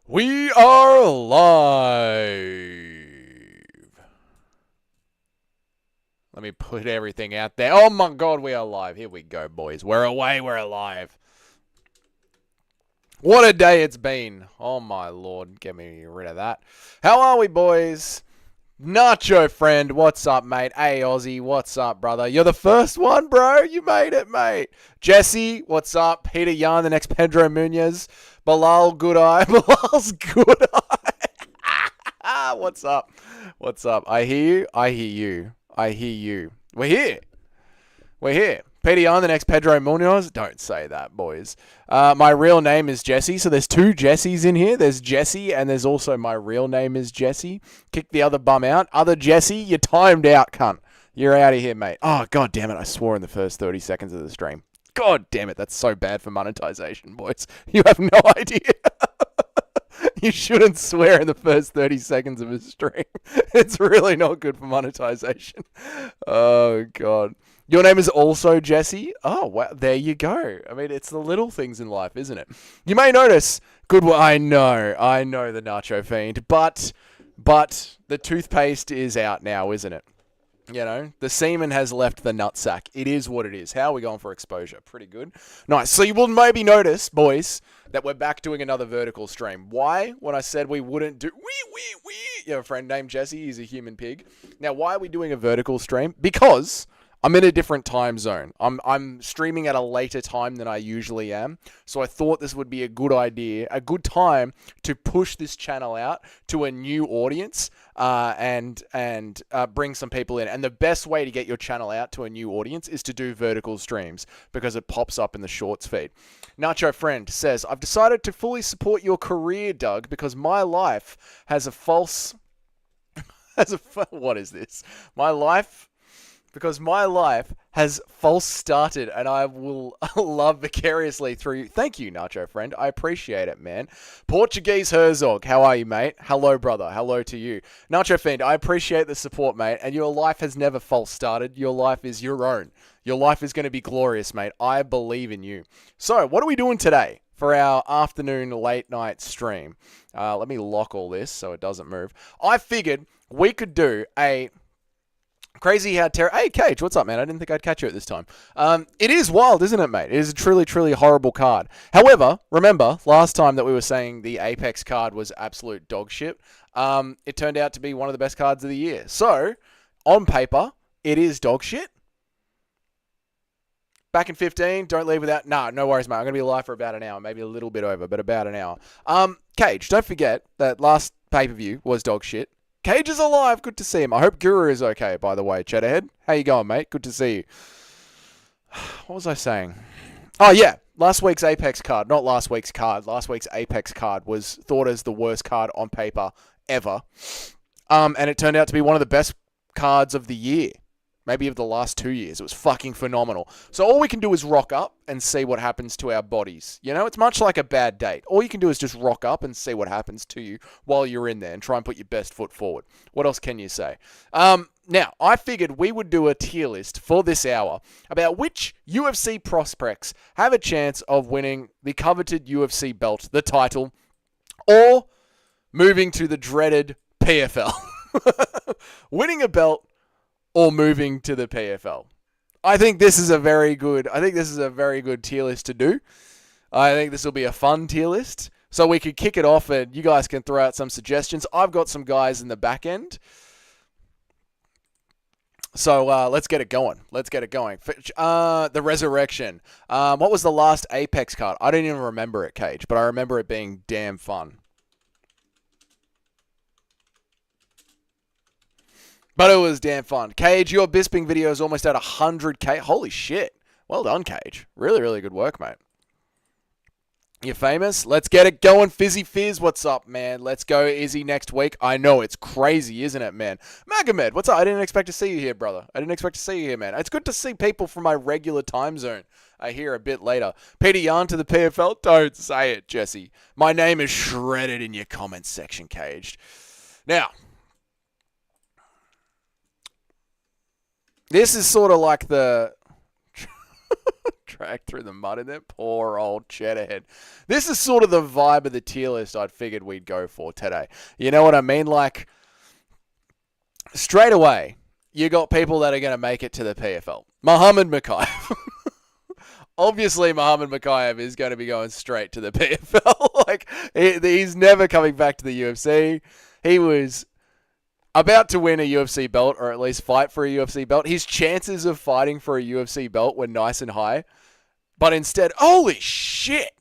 We are live. Let me put everything out there. Oh my god, we are live. Here we go, boys. We're away, we're alive. What a day it's been. Oh my lord, get me rid of that. How are we, boys? Nacho friend, what's up, mate? Hey, Aussie, what's up, brother? You're the first one, bro. You made it, mate. Jesse, what's up? Peter Yarn, the next Pedro Munoz. Bilal, good eye. Bilal's good eye. What's up? What's up? I hear you. I hear you. I hear you. We're here. We're here. Peter Yarn, the next Pedro Munoz. Don't say that, boys. My real name is Jesse, so there's two Jessies in here. There's Jesse, and there's also my real name is Jesse. Kick the other bum out. Other Jesse, you're timed out, cunt. You're out of here, mate. Oh, god damn it. I swore in the first 30 seconds of the stream. God damn it. That's so bad for monetization, boys. You have no idea. You shouldn't swear in the first 30 seconds of a stream. It's really not good for monetization. Oh, God. Your name is also Jesse? Oh, wow. There you go. I mean, it's the little things in life, isn't it? You may notice, I know the Nacho Fiend, but the toothpaste is out now, isn't it? You know, the semen has left the nutsack. It is what it is. How are we going for exposure? Pretty good. Nice. So you will maybe notice, boys, that we're back doing another vertical stream. Why? When I said we wouldn't do... You have a friend named Jesse. He's a human pig. Now, why are we doing a vertical stream? Because I'm in a different time zone. I'm streaming at a later time than I usually am. So I thought this would be a good idea, a good time to push this channel out to a new audience and bring some people in. And the best way to get your channel out to a new audience is to do vertical streams because it pops up in the shorts feed. Nacho Friend says, I've decided to fully support your career, Doug, because my life has a false... What is this? Because my life has false started and I will love vicariously through you. Thank you, Nacho Friend. I appreciate it, man. Portuguese Herzog, how are you, mate? Hello, brother. Hello to you. Nacho Friend, I appreciate the support, mate. And your life has never false started. Your life is your own. Your life is going to be glorious, mate. I believe in you. So, what are we doing today for our afternoon late night stream? Let me lock all this so it doesn't move. I figured we could do a... Crazy how Taira... Hey, Cage, what's up, man? I didn't think I'd catch you at this time. It is wild, isn't it, mate? It is a truly, truly horrible card. However, remember, last time that we were saying the Apex card was absolute dog shit. It turned out to be one of the best cards of the year. So, on paper, it is dog shit. Back in 15, don't leave without... Nah, no worries, mate. I'm going to be live for about an hour. Maybe a little bit over, but about an hour. Cage, don't forget that last pay-per-view was dog shit. Cage is alive. Good to see him. I hope Guru is okay, by the way. Cheddarhead, how you going, mate? Good to see you. What was I saying? Oh, yeah. Last week's Apex card. Not last week's card. Last week's Apex card was thought as the worst card on paper ever. And it turned out to be one of the best cards of the year. Maybe of the last 2 years. It was fucking phenomenal. So all we can do is rock up and see what happens to our bodies. You know, it's much like a bad date. All you can do is just rock up and see what happens to you while you're in there and try and put your best foot forward. What else can you say? Now, I figured we would do a tier list for this hour about which UFC prospects have a chance of winning the coveted UFC belt, the title, or moving to the dreaded PFL. Winning a belt or moving to the PFL. I think this is a very good tier list to do. I think this will be a fun tier list. So we could kick it off and you guys can throw out some suggestions. I've got some guys in the back end. So let's get it going. The Resurrection. What was the last Apex card? I don't even remember it, Cage, but I remember it being damn fun. But it was damn fun. Cage, your Bisping video is almost at 100k. Holy shit. Well done, Cage. Really, really good work, mate. You're famous. Let's get it going. Fizzy Fizz, what's up, man? Let's go Izzy next week. I know, it's crazy, isn't it, man? Magomed, what's up? I didn't expect to see you here, brother. I didn't expect to see you here, man. It's good to see people from my regular time zone. I hear a bit later. Peter Yarn to the PFL? Don't say it, Jesse. My name is shredded in your comments section, Caged. Now... This is sort of like the dragged through the mud in there. Poor old Cheddarhead. This is sort of the vibe of the tier list I'd figured we'd go for today. You know what I mean? Like, straight away, you got people that are going to make it to the PFL. Muhammad Mokaev. Obviously, Muhammad Mokaev is going to be going straight to the PFL. Like, he's never coming back to the UFC. He was about to win a UFC belt, or at least fight for a UFC belt. His chances of fighting for a UFC belt were nice and high. But instead, holy shit!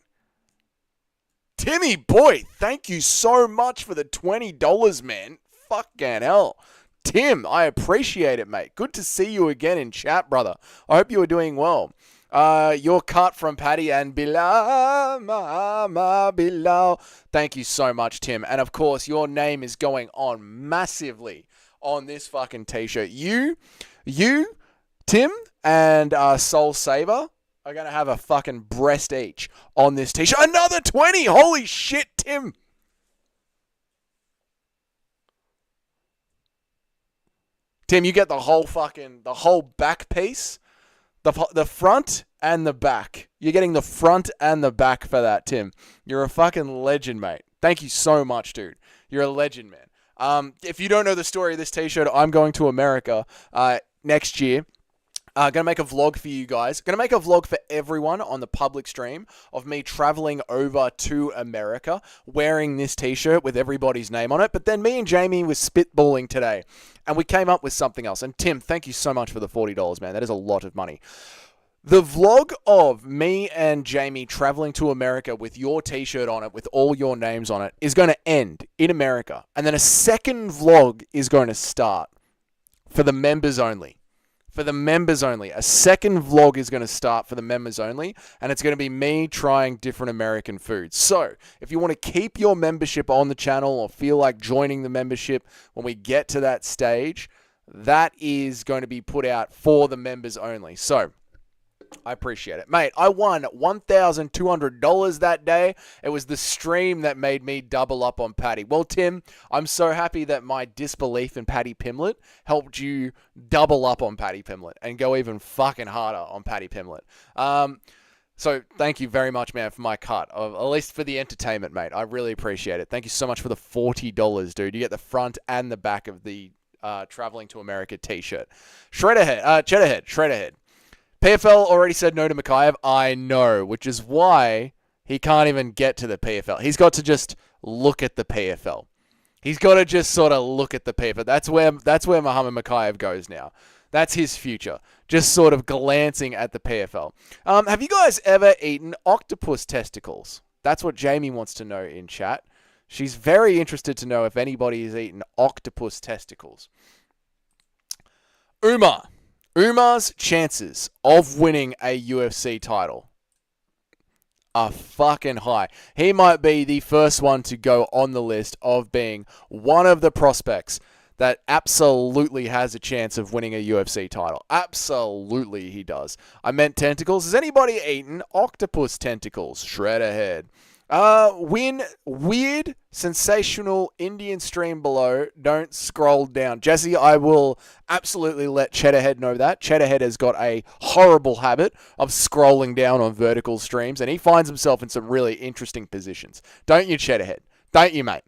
Timmy boy, thank you so much for the $20, man. Fucking hell. Tim, I appreciate it, mate. Good to see you again in chat, brother. I hope you are doing well. Your cut from Paddy and Bilal, Bilal. Thank you so much, Tim. And of course, your name is going on massively on this fucking t-shirt. You, Tim, and Soul Saver are going to have a fucking breast each on this t-shirt. Another 20! Holy shit, Tim! Tim, you get the whole back piece. The front and the back. You're getting the front and the back for that, Tim. You're a fucking legend, mate. Thank you so much, dude. You're a legend, man. If you don't know the story of this t-shirt, I'm going to America next year. Gonna make a vlog for you guys. Gonna make a vlog for everyone on the public stream of me traveling over to America wearing this t-shirt with everybody's name on it. But then me and Jamie was spitballing today and we came up with something else. And Tim, thank you so much for the $40, man. That is a lot of money. The vlog of me and Jamie traveling to America with your t-shirt on it, with all your names on it, is going to end in America. And then a second vlog is going to start for the members only. For the members only. A second vlog is going to start for the members only, and it's going to be me trying different American foods. So, if you want to keep your membership on the channel or feel like joining the membership when we get to that stage, that is going to be put out for the members only. So, I appreciate it. Mate, I won $1,200 that day. It was the stream that made me double up on Paddy. Well, Tim, I'm so happy that my disbelief in Paddy Pimblett helped you double up on Paddy Pimblett and go even fucking harder on Paddy Pimblett. So thank you very much, man, for my cut, at least for the entertainment, mate. I really appreciate it. Thank you so much for the $40, dude. You get the front and the back of the Traveling to America t-shirt. Shredderhead. PFL already said no to Mokaev. I know, which is why he can't even get to the PFL. He's got to just look at the PFL. He's got to just sort of look at the PFL. That's where Muhammad Mokaev goes now. That's his future. Just sort of glancing at the PFL. Have you guys ever eaten octopus testicles? That's what Jamie wants to know in chat. She's very interested to know if anybody has eaten octopus testicles. Umar's chances of winning a UFC title are fucking high. He might be the first one to go on the list of being one of the prospects that absolutely has a chance of winning a UFC title. Absolutely he does. I meant tentacles. Has anybody eaten octopus tentacles? Shredderhead. Weird, sensational Indian stream below. Don't scroll down. Jesse, I will absolutely let Cheddarhead know that. Cheddarhead has got a horrible habit of scrolling down on vertical streams, and he finds himself in some really interesting positions. Don't you, Cheddarhead? Don't you, mate?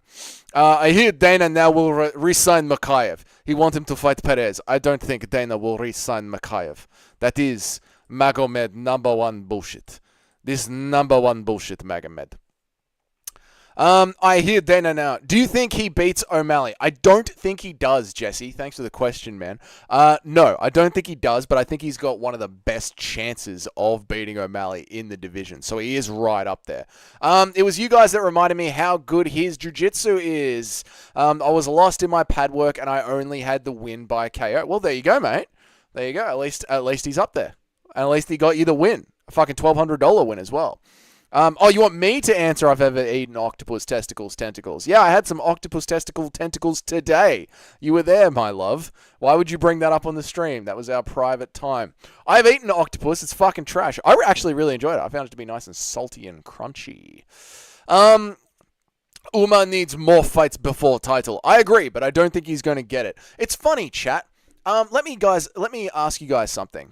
I hear Dana now will re-sign Mokaev. He wants him to fight Perez. I don't think Dana will re-sign Mokaev. That is Magomed #1 bullshit. This #1 bullshit, Magomed. I hear Dana now. Do you think he beats O'Malley? I don't think he does, Jesse. Thanks for the question, man. No, I don't think he does, but I think he's got one of the best chances of beating O'Malley in the division. So he is right up there. It was you guys that reminded me how good his jiu-jitsu is. I was lost in my pad work and I only had the win by KO. Well, there you go, mate. There you go. At least he's up there. And at least he got you the win. A fucking $1,200 win as well. You want me to answer I've ever eaten octopus tentacles? Yeah, I had some octopus tentacles today. You were there, my love. Why would you bring that up on the stream? That was our private time. I've eaten octopus. It's fucking trash. I actually really enjoyed it. I found it to be nice and salty and crunchy. Umar needs more fights before title. I agree, but I don't think he's going to get it. It's funny, chat. Let me ask you guys something.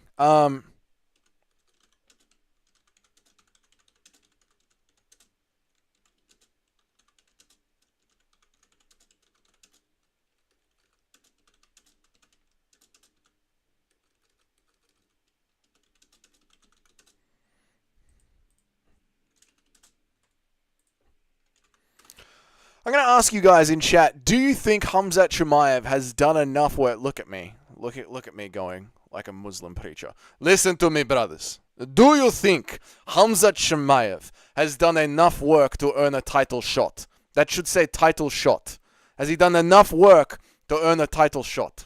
I'm going to ask you guys in chat, do you think Khamzat Chimaev has done enough work? Look at me. Look at me going like a Muslim preacher. Listen to me, brothers. Do you think Khamzat Chimaev has done enough work to earn a title shot? That should say title shot. Has he done enough work to earn a title shot?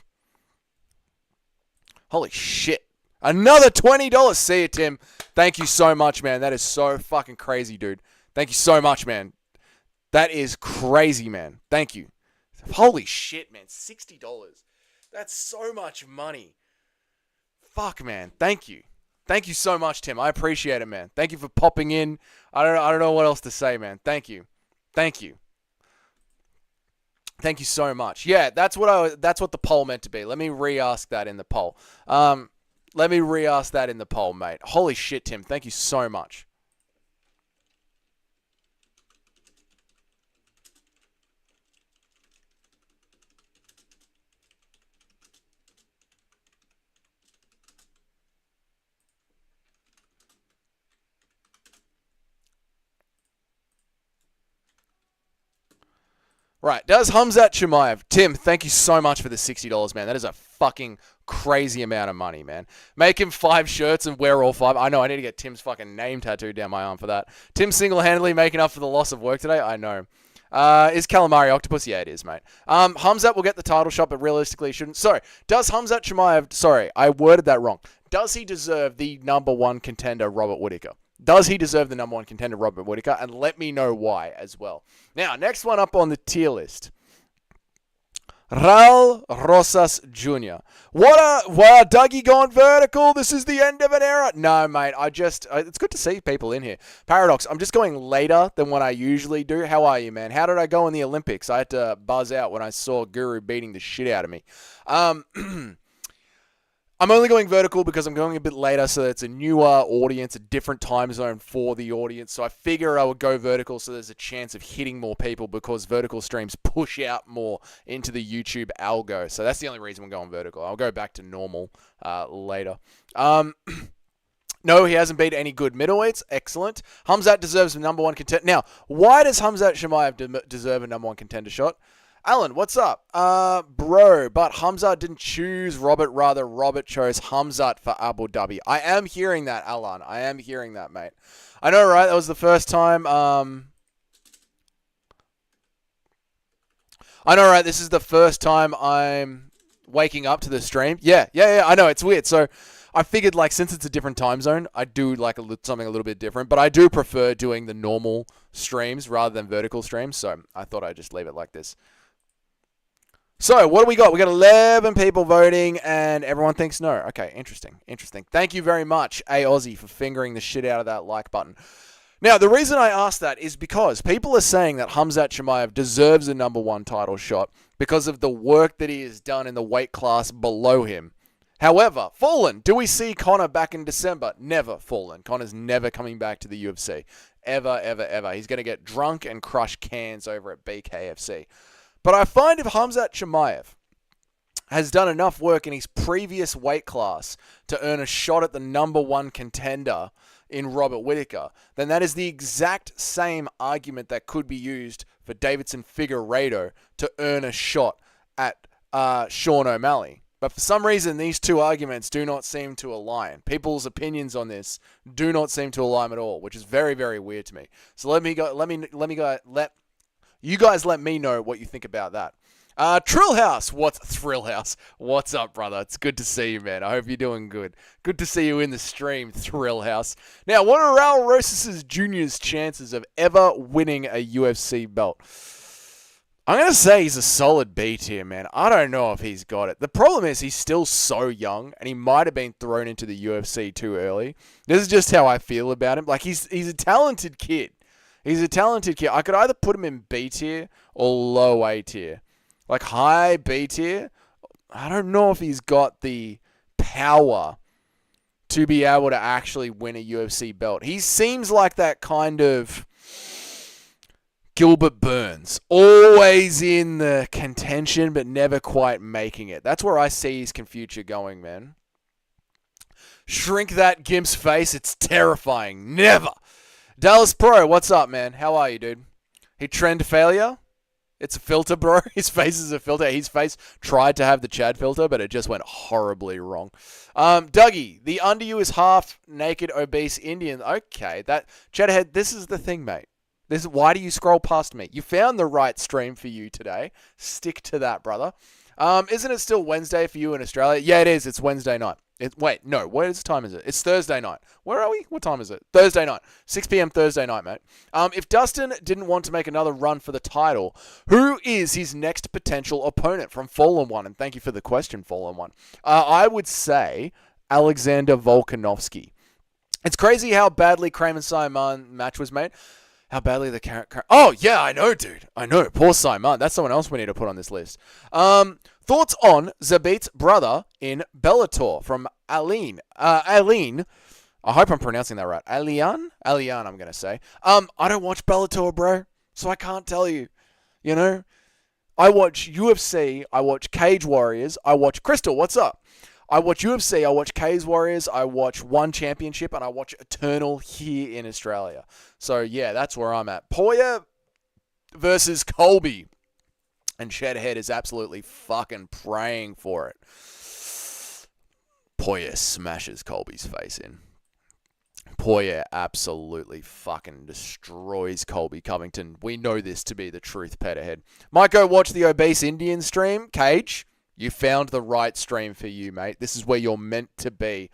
Holy shit. Another $20. See you, Tim. Thank you so much, man. That is so fucking crazy, dude. Thank you so much, man. That is crazy, man. Thank you. Holy shit, man. $60. That's so much money. Fuck, man. Thank you. Thank you so much, Tim. I appreciate it, man. Thank you for popping in. I don't know what else to say, man. Thank you. Thank you. Thank you so much. Yeah, that's what the poll meant to be. Let me re-ask that in the poll. Let me re-ask that in the poll, mate. Holy shit, Tim. Thank you so much. Right, does Khamzat Chimaev? Tim, thank you so much for the $60, man. That is a fucking crazy amount of money, man. Make him 5 shirts and wear all 5. I know, I need to get Tim's fucking name tattooed down my arm for that. Tim single-handedly making up for the loss of work today? I know. Is Calamari Octopus? Yeah, it is, mate. Khamzat will get the title shot, but realistically shouldn't. Sorry, does Khamzat Chimaev... Sorry, I worded that wrong. Does he deserve the number 1 contender, Robert Whittaker? Does he deserve the number 1 contender, Robert Whittaker? And let me know why as well. Now, next one up on the tier list. Rosas Jr. Wow, Dougie gone vertical. This is the end of an era. No, mate, it's good to see people in here. Paradox, I'm just going later than what I usually do. How are you, man? How did I go in the Olympics? I had to buzz out when I saw Guru beating the shit out of me. I'm only going vertical because I'm going a bit later, so it's a newer audience, a different time zone for the audience. So I figure I would go vertical so there's a chance of hitting more people because vertical streams push out more into the YouTube algo. So that's the only reason we're going vertical. I'll go back to normal later. No, he hasn't beat any good middleweights. Excellent. Khamzat deserves the number 1 contender. Now, why does Khamzat Chimaev deserve a number 1 contender shot? Alan, what's up? Bro, but Khamzat didn't choose Robert. Rather, Robert chose Khamzat for Abu Dhabi. I am hearing that, Alan. I am hearing that, mate. I know, right? That was the first time. I know, right? This is the first time I'm waking up to the stream. Yeah. I know, it's weird. So I figured, like, since it's a different time zone, I do like something a little bit different. But I do prefer doing the normal streams rather than vertical streams. So I thought I'd just leave it like this. So, what do we got? We got 11 people voting, and everyone thinks no. Okay, interesting. Thank you very much, Aussie, for fingering the shit out of that like button. Now, the reason I asked that is because people are saying that Khamzat Chimaev deserves a number 1 title shot because of the work that he has done in the weight class below him. However, Fallen, do we see Conor back in December? Never, Fallen. Conor's never coming back to the UFC. Ever. He's going to get drunk and crush cans over at BKFC. But I find if Khamzat Chimaev has done enough work in his previous weight class to earn a shot at the number 1 contender in Robert Whittaker, then that is the exact same argument that could be used for Davidson Figueiredo to earn a shot at Sean O'Malley. But for some reason, these two arguments do not seem to align. People's opinions on this do not seem to align at all, which is very, very weird to me. So let you guys let me know what you think about that. Trillhouse, Thrillhouse? What's up, brother? It's good to see you, man. I hope you're doing good. Good to see you in the stream, Thrillhouse. Now, what are Rosas Jr.'s chances of ever winning a UFC belt? I'm going to say he's a solid B tier, man. I don't know if he's got it. The problem is he's still so young, and he might have been thrown into the UFC too early. This is just how I feel about him. Like, he's a talented kid. He's a talented kid. I could either put him in B tier or low A tier. Like high B tier, I don't know if he's got the power to be able to actually win a UFC belt. He seems like that kind of Gilbert Burns. Always in the contention, but never quite making it. That's where I see his future going, man. Shrink that gimp's face. It's terrifying. Never. Dallas Pro, what's up, man? How are you, dude? He trend failure? It's a filter, bro. His face is a filter. His face tried to have the Chad filter, but it just went horribly wrong. Dougie, the under you is half naked, obese Indian. Okay, that Chedhead. This is the thing, mate. Why do you scroll past me? You found the right stream for you today. Stick to that, brother. Isn't it still Wednesday for you in Australia? Yeah, it is. It's Wednesday night. Wait, no. What time is it? It's Thursday night. Where are we? What time is it? Thursday night. 6 p.m. Thursday night, mate. If Dustin didn't want to make another run for the title, who is his next potential opponent from Fallen One? And thank you for the question, Fallen One. I would say Alexander Volkanovski. It's crazy how badly Kramer Simon match was made. How badly the Oh, yeah, I know, dude. I know. Poor Simon. That's someone else we need to put on this list. Thoughts on Zabit's brother in Bellator from Aline. Aline. I hope I'm pronouncing that right. Alian, I'm going to say. I don't watch Bellator, bro. So I can't tell you. You know? I watch UFC. I watch Cage Warriors. I watch Crystal. What's up? I watch UFC, I watch Cage Warriors, I watch One Championship, and I watch Eternal here in Australia. So, yeah, that's where I'm at. Poirier versus Colby. And Shedhead is absolutely fucking praying for it. Poirier smashes Colby's face in. Poirier absolutely fucking destroys Colby Covington. We know this to be the truth, pet ahead. Might go watch the Obese Indian stream, Cage. You found the right stream for you, mate. This is where you're meant to be.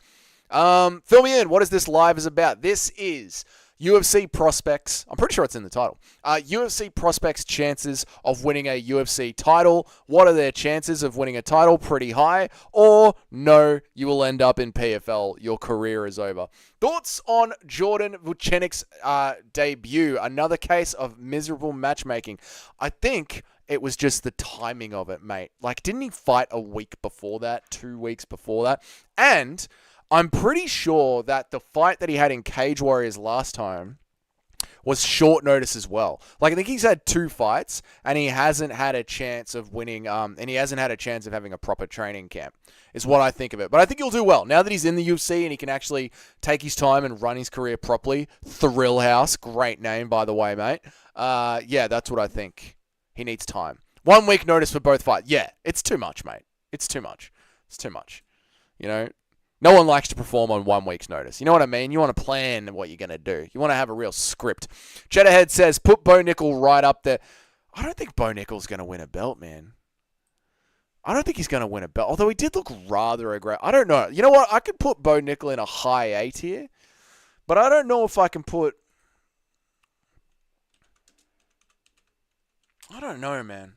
Fill me in. What is this live is about? This is UFC Prospects. I'm pretty sure it's in the title. UFC Prospects' chances of winning a UFC title. What are their chances of winning a title? Pretty high. Or no, you will end up in PFL. Your career is over. Thoughts on Jordan Vucenic's debut? Another case of miserable matchmaking. I think it was just the timing of it, mate. Like, didn't he fight a week before that? 2 weeks before that? And I'm pretty sure that the fight that he had in Cage Warriors last time was short notice as well. Like, I think he's had 2 fights, and he hasn't had a chance of winning, and he hasn't had a chance of having a proper training camp, is what I think of it. But I think he'll do well. Now that he's in the UFC and he can actually take his time and run his career properly. Thrill House, great name, by the way, mate. Yeah, that's what I think. He needs time. 1 week notice for both fights. Yeah, it's too much, mate. It's too much. It's too much. You know? No one likes to perform on 1 week's notice. You know what I mean? You want to plan what you're going to do. You want to have a real script. Cheddarhead says, put Bo Nickel right up there. I don't think Bo Nickel's going to win a belt, man. I don't think he's going to win a belt. Although he did look rather aggressive. I don't know. You know what? I could put Bo Nickel in a high A tier. But I don't know if I can put... I don't know, man.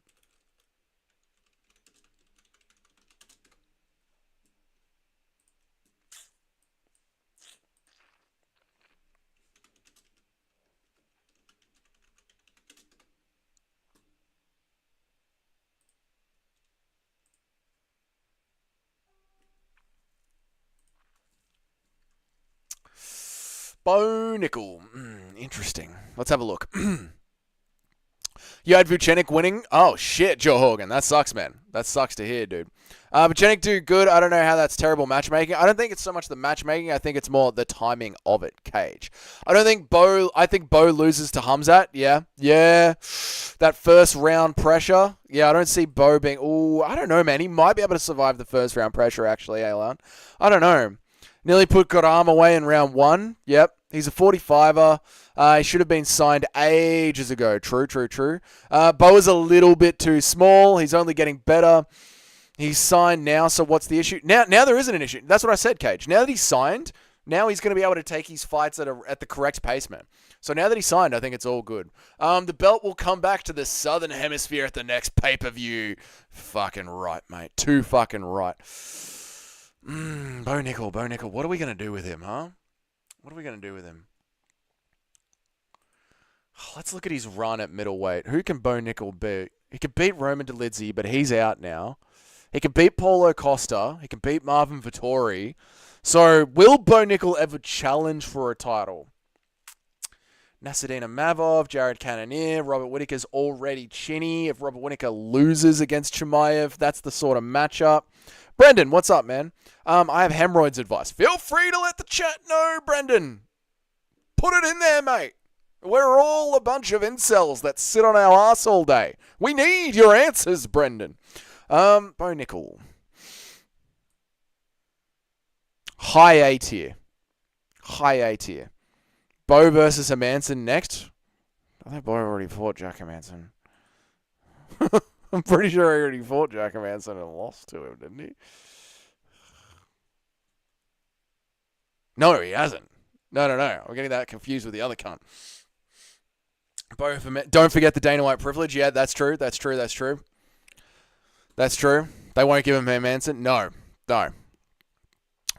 Bo Nickel. Interesting. Let's have a look. You had Vucenic winning? Oh, shit, Joe Hogan. That sucks, man. That sucks to hear, dude. Vucenic do good. I don't know how that's terrible matchmaking. I don't think it's so much the matchmaking. I think it's more the timing of it, Cage. I think Bo loses to Hamzat. Yeah. That first round pressure. Yeah, I don't see Bo being... Ooh, I don't know, man. He might be able to survive the first round pressure, actually, Alan. I don't know. Nearly put Karam away in round 1. Yep. He's a 45er. He should have been signed ages ago. True. Bo is a little bit too small. He's only getting better. He's signed now, so what's the issue? Now there isn't an issue. That's what I said, Cage. Now that he's signed, now he's going to be able to take his fights at the correct pace, man. So now that he's signed, I think it's all good. The belt will come back to the Southern Hemisphere at the next pay-per-view. Fucking right, mate. Too fucking right. Bo Nickel. What are we going to do with him, huh? What are we going to do with him? Let's look at his run at middleweight. Who can Bo Nickel beat? He can beat Roman Dolidze, but he's out now. He can beat Paulo Costa. He can beat Marvin Vettori. So, will Bo Nickel ever challenge for a title? Nasadina Mavov, Jared Cannonier, Robert Whittaker's already chinny. If Robert Whittaker loses against Chimaev, that's the sort of matchup. Brendan, what's up, man? I have hemorrhoids advice. Feel free to let the chat know, Brendan. Put it in there, mate. We're all a bunch of incels that sit on our ass all day. We need your answers, Brendan. Bo Nickel. High A tier. High A tier. Bo versus Hermanson next. I think Bo already fought Jack Hermanson. I'm pretty sure he already fought Jack Hermanson and lost to him, didn't he? No, he hasn't. No. I'm getting that confused with the other cunt. Don't forget the Dana White privilege. Yeah, that's true. That's true. They won't give him Hermanson. No.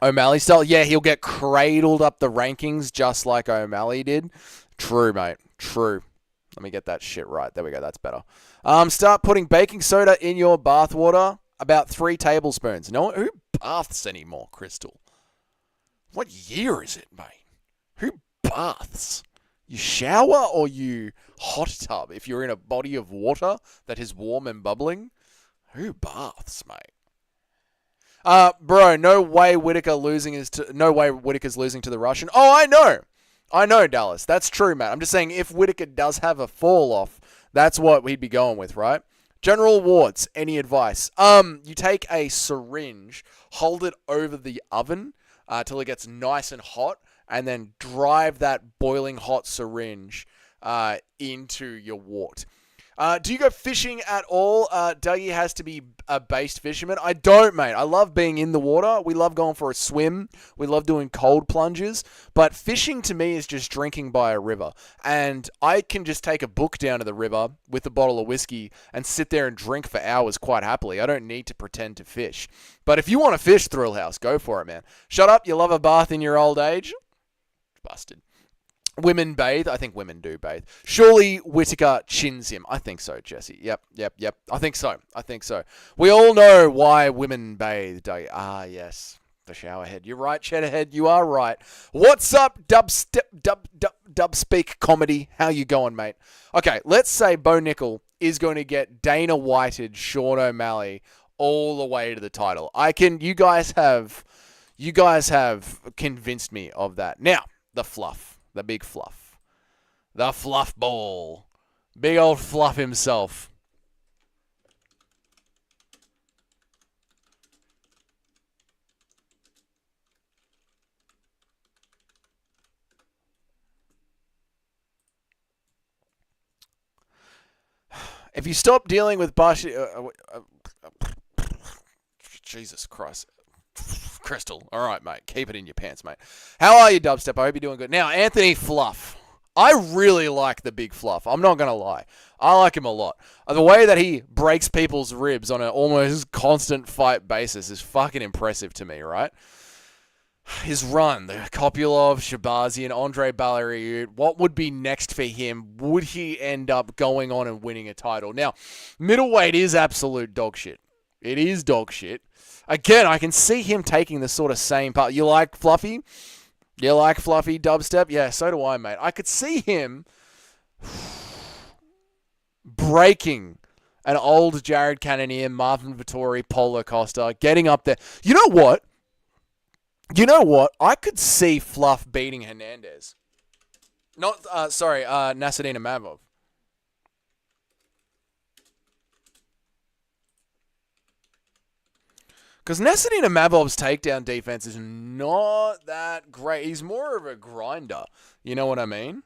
O'Malley style. Yeah, he'll get cradled up the rankings just like O'Malley did. True, mate. True. Let me get that shit right. There we go. That's better. Start putting baking soda in your bathwater. About 3 tablespoons. No one who baths anymore, Crystal. What year is it, mate? Who baths? You shower or you hot tub if you're in a body of water that is warm and bubbling? Who baths, mate? Bro, no way Whittaker's losing to the Russian. Oh, I know, Dallas. That's true, Matt. I'm just saying if Whittaker does have a fall off, that's what we'd be going with, right? General Wards, any advice? You take a syringe, hold it over the oven till it gets nice and hot, and then drive that boiling hot syringe into your wart. Do you go fishing at all? Dougie has to be a based fisherman. I don't, mate. I love being in the water. We love going for a swim. We love doing cold plunges. But fishing to me is just drinking by a river. And I can just take a book down to the river with a bottle of whiskey and sit there and drink for hours quite happily. I don't need to pretend to fish. But if you want to fish, Thrill House, go for it, man. Shut up. You love a bath in your old age? Busted. Women bathe. I think women do bathe. Surely Whittaker chins him. I think so, Jesse. Yep. I think so. We all know why women bathe, don't you? Ah, yes. The shower head. You're right, Cheddarhead. You are right. What's up, Dubspeak Comedy? How you going, mate? Okay, let's say Bo Nickel is going to get Dana Whited Sean O'Malley all the way to the title. You guys have convinced me of that. Now, the fluff. The big fluff. The fluff ball. Big old fluff himself. If you stop dealing with Jesus Christ. Crystal. All right, mate. Keep it in your pants, mate. How are you, Dubstep? I hope you're doing good. Now, Anthony Fluff. I really like the big Fluff. I'm not going to lie. I like him a lot. The way that he breaks people's ribs on an almost constant fight basis is fucking impressive to me, right? His run, the Kopylov, Shabazian, Andre Baleriou, what would be next for him? Would he end up going on and winning a title? Now, middleweight is absolute dog shit. It is dog shit. Again, I can see him taking the sort of same part. You like Fluffy? You like Fluffy Dubstep? Yeah, so do I, mate. I could see him breaking an old Jared Cannonier, Marvin Vittori, Paulo Costa, getting up there. You know what? I could see Fluff beating Hernandez. Nasruddin Imavov. Because Nasruddin Imavov's takedown defense is not that great. He's more of a grinder. You know what I mean?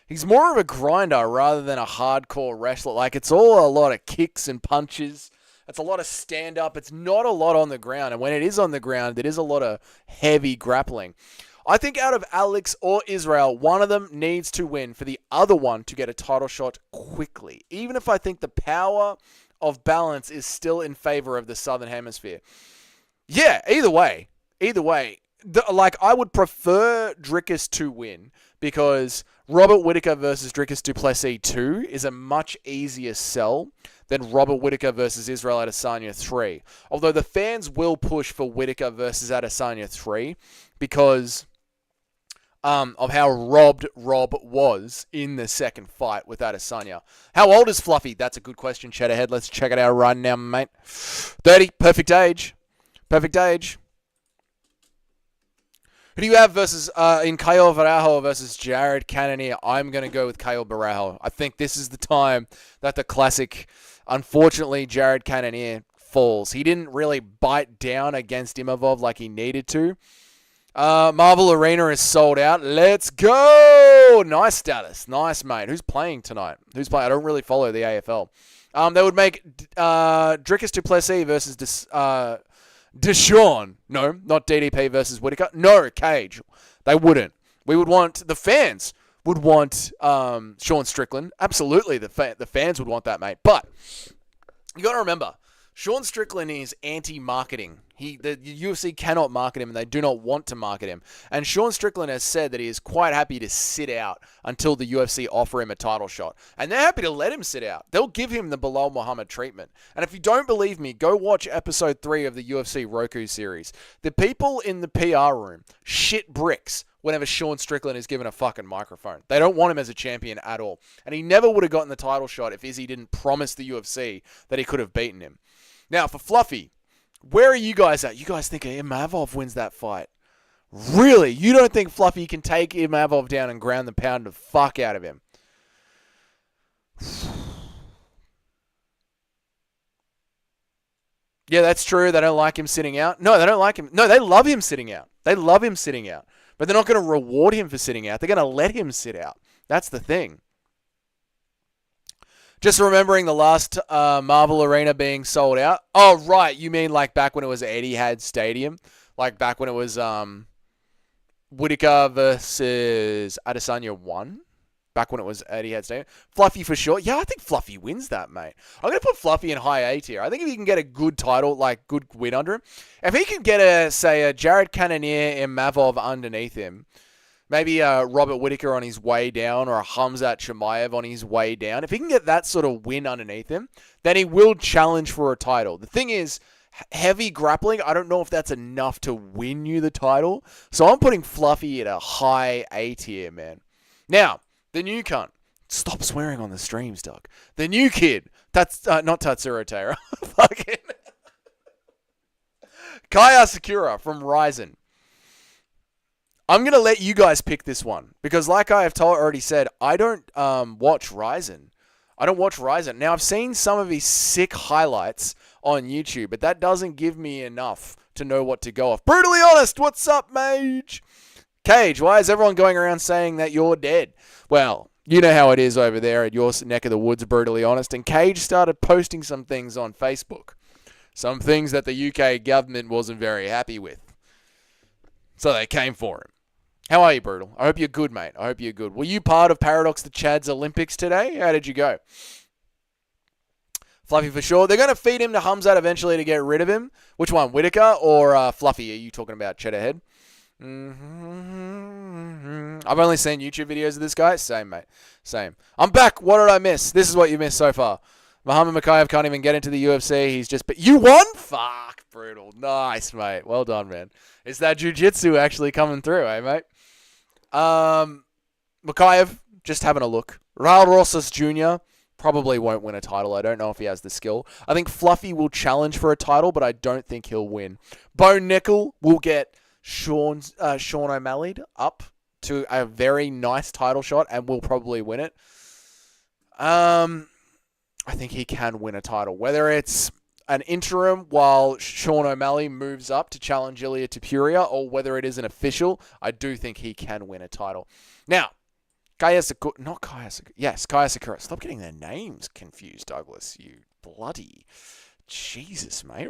He's more of a grinder rather than a hardcore wrestler. Like, it's all a lot of kicks and punches. It's a lot of stand-up. It's not a lot on the ground. And when it is on the ground, it is a lot of heavy grappling. I think out of Alex or Israel, one of them needs to win for the other one to get a title shot quickly. Even if I think the power of balance is still in favor of the Southern Hemisphere. Yeah, either way. I would prefer Dricus to win because Robert Whittaker versus Dricus du Plessis 2 is a much easier sell than Robert Whittaker versus Israel Adesanya 3. Although the fans will push for Whittaker versus Adesanya 3 because of how robbed Rob was in the second fight with Adesanya. How old is Fluffy? That's a good question, Cheddarhead. Let's check it out right now, mate. 30, perfect age. Who do you have versus in Caio Barajo versus Jared Cannonier? I'm going to go with Caio Barajo. I think this is the time that the classic, unfortunately, Jared Cannonier falls. He didn't really bite down against Imavov like he needed to. Marvel Arena is sold out. Let's go! Nice status. Nice, mate. Who's playing tonight? Who's playing? I don't really follow the AFL. They would make Dricus du Plessis versus Deshawn. No, not DDP versus Whitaker. No, Cage. They wouldn't. We would want, the fans would want Sean Strickland. Absolutely, the fans would want that, mate. But you got to remember, Sean Strickland is anti-marketing. The UFC cannot market him, and they do not want to market him. And Sean Strickland has said that he is quite happy to sit out until the UFC offer him a title shot. And they're happy to let him sit out. They'll give him the Bilal Muhammad treatment. And if you don't believe me, go watch episode 3 of the UFC Roku series. The people in the PR room shit bricks whenever Sean Strickland is given a fucking microphone. They don't want him as a champion at all. And he never would have gotten the title shot if Izzy didn't promise the UFC that he could have beaten him. Now, for Fluffy, where are you guys at? You guys think Imavov wins that fight? Really? You don't think Fluffy can take Imavov down and ground the pound the fuck out of him? Yeah, that's true. They don't like him sitting out. No, they don't like him. No, they love him sitting out. They love him sitting out. But they're not going to reward him for sitting out. They're going to let him sit out. That's the thing. Just remembering the last Marvel Arena being sold out. Oh, right. You mean like back when it was Etihad Stadium? Like back when it was Whitaker versus Adesanya 1? Back when it was Etihad Stadium? Fluffy for sure. Yeah, I think Fluffy wins that, mate. I'm going to put Fluffy in high A tier. I think if he can get a good title, like good win under him. If he can get a Jared Cannonier and Mavov underneath him, maybe Robert Whitaker on his way down or a Khamzat Chimaev on his way down. If he can get that sort of win underneath him, then he will challenge for a title. The thing is, heavy grappling, I don't know if that's enough to win you the title. So I'm putting Fluffy at a high A tier, man. Now, the new cunt. Stop swearing on the streams, Doug. The new kid. That's not Tatsuro Taira. Fucking Kaya Sakura from Ryzen. I'm going to let you guys pick this one. Because like I have already said, I don't watch Ryzen. I don't watch Ryzen. Now, I've seen some of his sick highlights on YouTube, but that doesn't give me enough to know what to go off. Brutally honest, what's up, Mage? Cage, why is everyone going around saying that you're dead? Well, you know how it is over there at your neck of the woods, brutally honest. And Cage started posting some things on Facebook. Some things that the UK government wasn't very happy with. So they came for him. How are you, Brutal? I hope you're good, mate. I hope you're good. Were you part of Paradox the Chad's Olympics today? How did you go? Fluffy for sure. They're going to feed him to Khamzat eventually to get rid of him. Which one, Whitaker or Fluffy? Are you talking about Cheddarhead? I've only seen YouTube videos of this guy. Same, mate. Same. I'm back. What did I miss? This is what you missed so far. Muhammad Makayev can't even get into the UFC. He's just... But you won? Fuck, Brutal. Nice, mate. Well done, man. It's that jiu-jitsu actually coming through, eh, mate? Makayev, just having a look. Raul Rosas Jr. probably won't win a title. I don't know if he has the skill. I think Fluffy will challenge for a title, but I don't think he'll win. Bo Nickel will get Sean O'Malley up to a very nice title shot and will probably win it. I think he can win a title. Whether it's an interim while Sean O'Malley moves up to challenge Ilia Topuria, or whether it is an official, I do think he can win a title. Now, Kaya Sakura, not Kaya Sakura. Yes, Kaya Sakura. Stop getting their names confused, Douglas. You bloody Jesus, mate.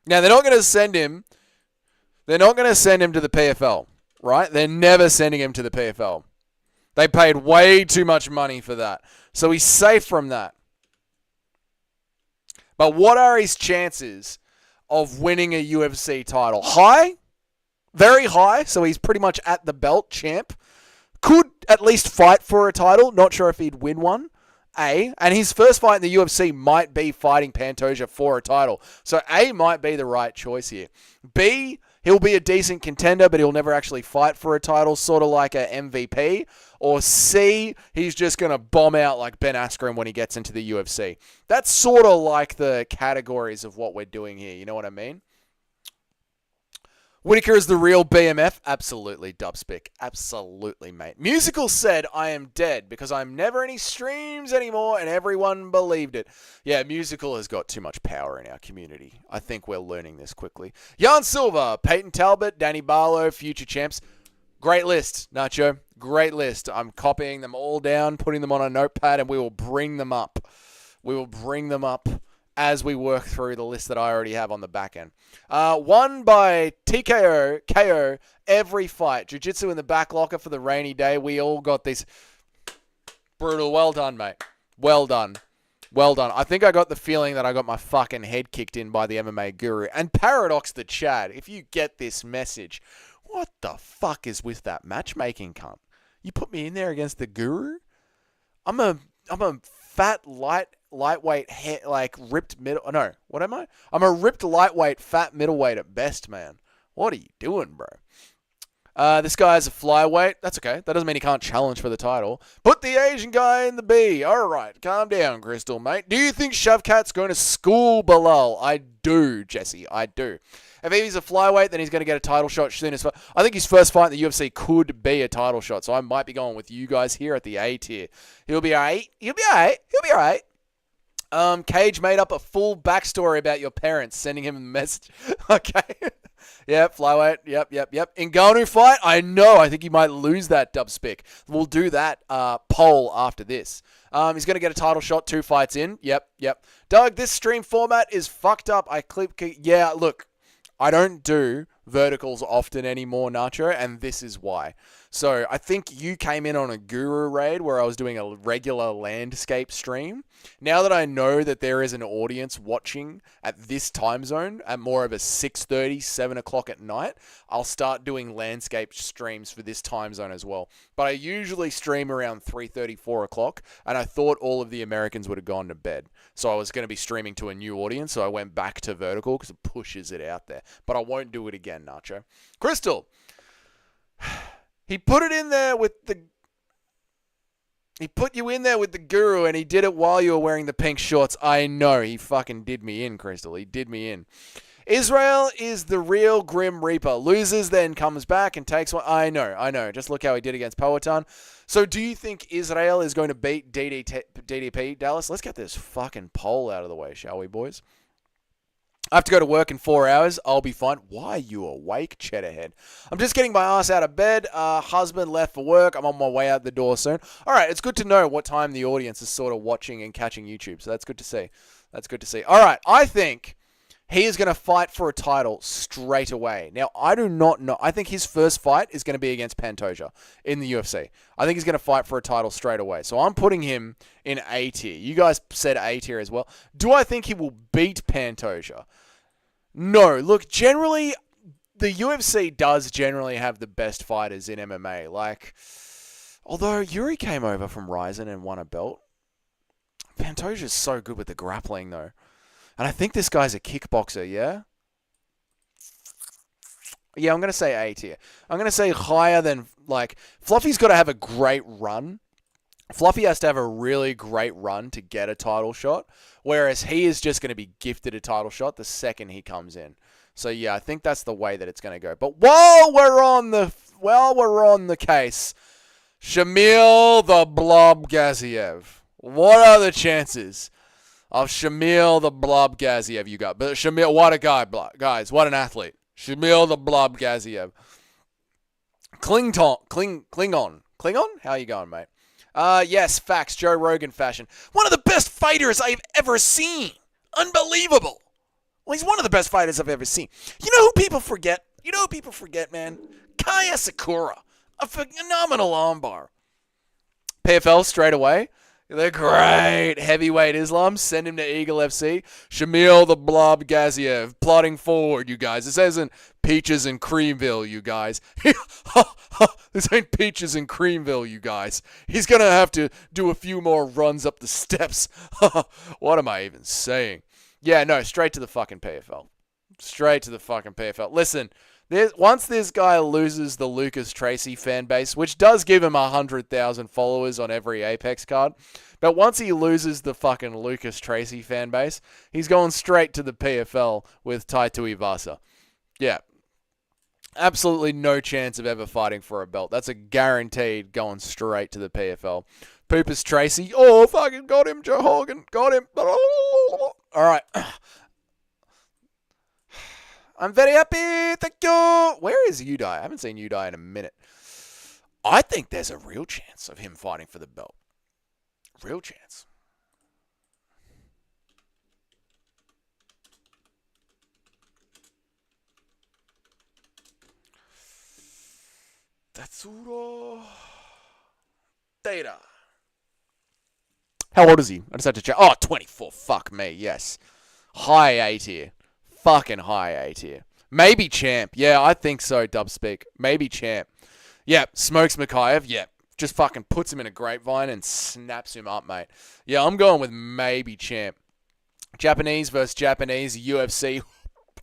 Now, they're not going to send him. They're not going to send him to the PFL, right? They're never sending him to the PFL. They paid way too much money for that. So he's safe from that. But what are his chances of winning a UFC title? High? Very high. So he's pretty much at the belt champ. Could at least fight for a title. Not sure if he'd win one. A. And his first fight in the UFC might be fighting Pantoja for a title. So A might be the right choice here. B. he'll be a decent contender, but he'll never actually fight for a title, sort of like a MVP. Or C, he's just going to bomb out like Ben Askren when he gets into the UFC. That's sort of like the categories of what we're doing here. You know what I mean? Whitaker is the real BMF? Absolutely, Dubspick. Absolutely, mate. Musical said, I am dead because I'm never any streams anymore and everyone believed it. Yeah, Musical has got too much power in our community. I think we're learning this quickly. Jan Silva, Peyton Talbert, Danny Barlow, future champs. Great list, Nacho. Great list. I'm copying them all down, putting them on a notepad, and we will bring them up. We will bring them up as we work through the list that I already have on the back end. Won by TKO, KO, every fight. Jiu-Jitsu in the back locker for the rainy day. We all got this. Brutal. Well done, mate. Well done. Well done. I think I got the feeling that I got my fucking head kicked in by the MMA guru. And Paradox the Chad, if you get this message, what the fuck is with that matchmaking cunt? You put me in there against the guru? I'm a fat, lightweight, ripped middle. No, what am I? I'm a ripped lightweight, fat middleweight at best, man. What are you doing, bro? This guy's a flyweight. That's okay. That doesn't mean he can't challenge for the title. Put the Asian guy in the B. All right, calm down, Crystal, mate. Do you think Shavkat's going to school Bilal? I do, Jesse. I do. If he's a flyweight, then he's going to get a title shot soon as. I think his first fight in the UFC could be a title shot, so I might be going with you guys here at the A tier. He'll be alright. He'll be alright. Cage made up a full backstory about your parents, sending him a message. Okay. Yep, flyweight. Yep. Ngannou fight? I know. I think he might lose that, Dubspick. We'll do that poll after this. He's going to get a title shot 2 fights in. Yep. Doug, this stream format is fucked up. Yeah, look. I don't do verticals often anymore, Nacho, and this is why. So I think you came in on a guru raid where I was doing a regular landscape stream. Now that I know that there is an audience watching at this time zone at more of a 6:30, 7 o'clock at night, I'll start doing landscape streams for this time zone as well. But I usually stream around 3:30, 4 o'clock, and I thought all of the Americans would have gone to bed. So I was going to be streaming to a new audience, so I went back to vertical because it pushes it out there. But I won't do it again, Nacho. Crystal. He put it in there with the... He put you in there with the guru, and he did it while you were wearing the pink shorts. I know. He fucking did me in, Crystal. He did me in. Israel is the real Grim Reaper. Loses, then comes back and takes one. I know. Just look how he did against Powhatan. So do you think Israel is going to beat DDP, Dallas? Let's get this fucking poll out of the way, shall we, boys? I have to go to work in 4 hours. I'll be fine. Why are you awake, Cheddarhead? I'm just getting my ass out of bed. Husband left for work. I'm on my way out the door soon. All right, it's good to know what time the audience is sort of watching and catching YouTube. So that's good to see. All right, I think he is going to fight for a title straight away. Now, I do not know. I think his first fight is going to be against Pantoja in the UFC. I think he's going to fight for a title straight away. So I'm putting him in A tier. You guys said A tier as well. Do I think he will beat Pantoja? No. Look, generally, the UFC does generally have the best fighters in MMA. Like, although Yuri came over from Ryzen and won a belt, Pantoja's so good with the grappling, though. And I think this guy's a kickboxer, yeah? Yeah, I'm going to say A tier. I'm going to say higher than, like, Fluffy's got to have a great run. Fluffy has to have a really great run to get a title shot, whereas he is just going to be gifted a title shot the second he comes in. So, yeah, I think that's the way that it's going to go. But while we're on the case, Shamil the Blob Gaziev. What are the chances of Shamil the Blob Gaziev you got? But Shamil, what a guy, guys. What an athlete. Shamil the Blob Gaziev. Klingon. How you going, mate? Yes, facts. Joe Rogan fashion. One of the best fighters I've ever seen. Unbelievable. Well, he's one of the best fighters I've ever seen. You know who people forget? Man? Kaya Sakura. A phenomenal armbar. PFL straight away. The great heavyweight Islam. Send him to Eagle FC. Shamil the Blob Gaziev. Plotting forward, you guys. This isn't Peaches and Creamville, you guys. This ain't Peaches and Creamville, you guys. He's going to have to do a few more runs up the steps. What am I even saying? Yeah, no, straight to the fucking PFL. Straight to the fucking PFL. Listen, Once this guy loses the Lucas Tracy fan base, which does give him 100,000 followers on every Apex card, but once he loses the fucking Lucas Tracy fan base, he's going straight to the PFL with Tai Tuivasa. Yeah. Absolutely no chance of ever fighting for a belt. That's a guaranteed going straight to the PFL. Poopers Tracy. Oh, fucking got him, Joe Hogan. Got him. All right. I'm very happy. Thank you. Where is Udai? I haven't seen Udai in a minute. I think there's a real chance of him fighting for the belt. Real chance. Tatsuro Taira. How old is he? I just had to check. Oh, 24. Fuck me. Yes. High A tier. Fucking high A tier. Maybe champ. Yeah, I think so, Dubspeak. Maybe champ. Yeah, smokes Mikhaev. Yeah, just fucking puts him in a grapevine and snaps him up, mate. Yeah, I'm going with maybe champ. Japanese versus Japanese UFC.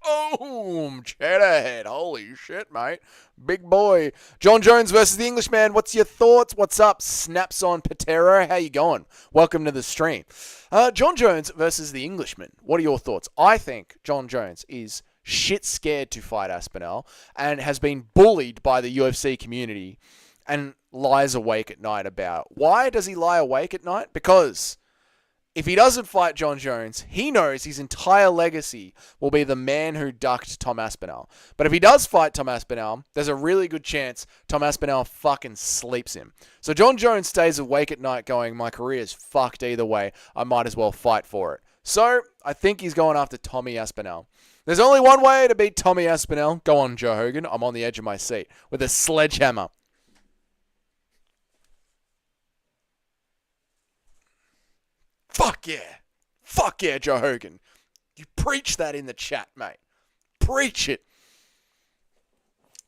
Boom! Cheddarhead. Holy shit, mate. Big boy. John Jones versus the Englishman. What's your thoughts? What's up? Snaps on Patero. How you going? Welcome to the stream. John Jones versus the Englishman. What are your thoughts? I think John Jones is shit scared to fight Aspinall and has been bullied by the UFC community and lies awake at night about. Why does he lie awake at night? Because if he doesn't fight John Jones, he knows his entire legacy will be the man who ducked Tom Aspinall. But if he does fight Tom Aspinall, there's a really good chance Tom Aspinall fucking sleeps him. So John Jones stays awake at night going, my career is fucked either way. I might as well fight for it. So I think he's going after Tommy Aspinall. There's only one way to beat Tommy Aspinall. Go on, Joe Hogan. I'm on the edge of my seat with a sledgehammer. Fuck yeah. Fuck yeah, Joe Hogan. You preach that in the chat, mate. Preach it.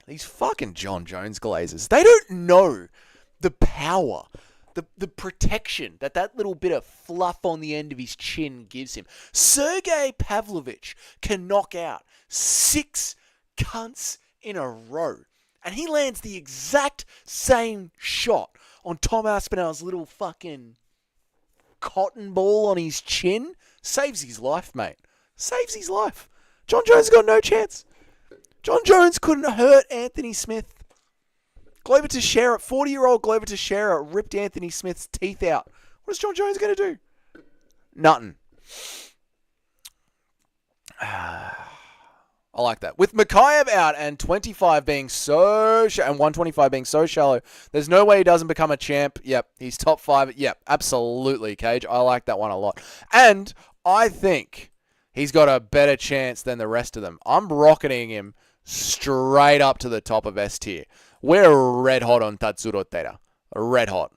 These fucking John Jones glazers. They don't know the power, the protection that little bit of fluff on the end of his chin gives him. Sergey Pavlovich can knock out 6 cunts in a row. And he lands the exact same shot on Tom Aspinall's little fucking cotton ball on his chin. Saves his life, mate. Saves his life. John Jones got no chance. John Jones couldn't hurt Anthony Smith. Glover Teixeira, 40-year-old Glover Teixeira ripped Anthony Smith's teeth out. What is John Jones going to do? Nothing. I like that. With Mikhaev out and 25 being so and 125 being so shallow, there's no way he doesn't become a champ. Yep, he's top 5. Yep, absolutely, Cage. I like that one a lot. And I think he's got a better chance than the rest of them. I'm rocketing him straight up to the top of S tier. We're red hot on Tatsuro Taira. Red hot.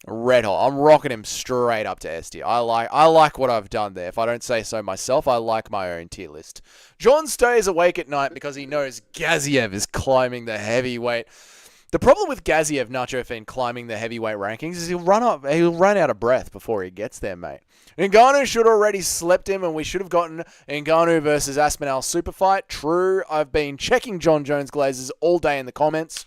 Red hot. I'm rocking him straight up to S tier. I like what I've done there. If I don't say so myself, I like my own tier list. John stays awake at night because he knows Gaziev is climbing the heavyweight. The problem with Gaziev, Nacho Fiend, climbing the heavyweight rankings is he'll run out of breath before he gets there, mate. Ngannou should already slept him, and we should have gotten Ngannou versus Aspinall super fight. True, I've been checking John Jones Glazers all day in the comments.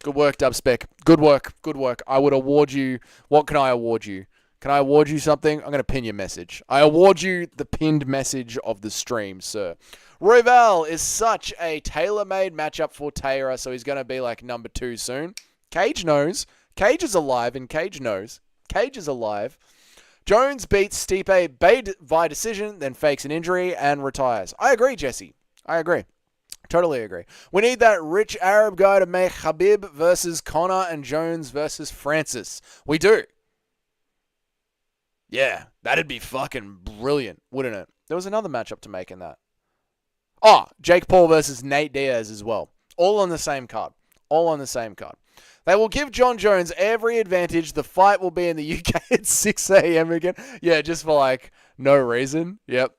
Good work, Dubspec. Good work. Good work. I would award you... What can I award you? Can I award you something? I'm going to pin your message. I award you the pinned message of the stream, sir. Royval is such a tailor-made matchup for Taira, so he's going to be like number 2 soon. Cage knows. Cage is alive, and Cage knows. Cage is alive. Jones beats Stipe by decision, then fakes an injury and retires. I agree, Jesse. I agree. Totally agree. We need that rich Arab guy to make Khabib versus Conor and Jones versus Francis. We do. Yeah, that'd be fucking brilliant, wouldn't it? There was another matchup to make in that. Oh, Jake Paul versus Nate Diaz as well. All on the same card. All on the same card. They will give John Jones every advantage. The fight will be in the UK at 6 a.m. again. Yeah, just for like no reason. Yep.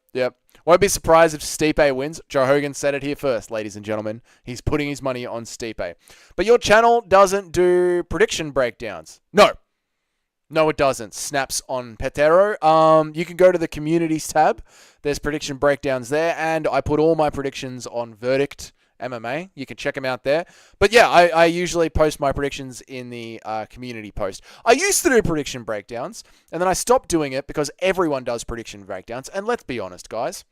Won't be surprised if Stipe wins. Joe Hogan said it here first, ladies and gentlemen. He's putting his money on Stipe. But your channel doesn't do prediction breakdowns. No. No, it doesn't. Snaps on Petero. You can go to the communities tab. There's prediction breakdowns there, and I put all my predictions on Verdict MMA. You can check them out there. But yeah, I usually post my predictions in the community post. I used to do prediction breakdowns, and then I stopped doing it because everyone does prediction breakdowns. And let's be honest, guys.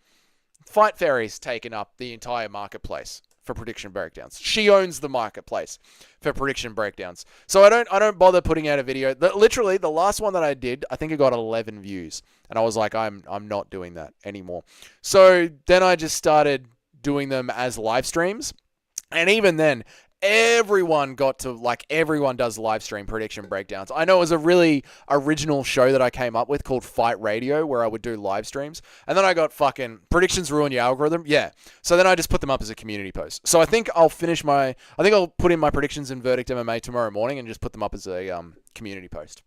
Fight Fairy's taken up the entire marketplace for prediction breakdowns. She owns the marketplace for prediction breakdowns. So I don't bother putting out a video. Literally, the last one that I did, I think it got 11 views. And I was like, I'm not doing that anymore. So then I just started doing them as live streams. And even then, everyone does live stream prediction breakdowns. I know it was a really original show that I came up with called Fight Radio, where I would do live streams. And then I got fucking predictions ruin your algorithm. Yeah. So then I just put them up as a community post. So I think I'll put in my predictions in Verdict MMA tomorrow morning and just put them up as a community post.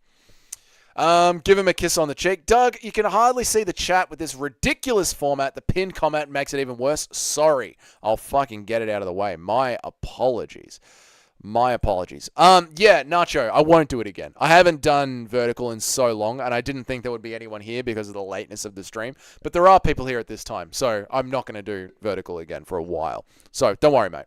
Give him a kiss on the cheek. Doug, you can hardly see the chat with this ridiculous format. The pinned comment makes it even worse. Sorry. I'll fucking get it out of the way. My apologies. Yeah, Nacho, I won't do it again. I haven't done Vertical in so long, and I didn't think there would be anyone here because of the lateness of the stream. But there are people here at this time, so I'm not going to do Vertical again for a while. So don't worry, mate.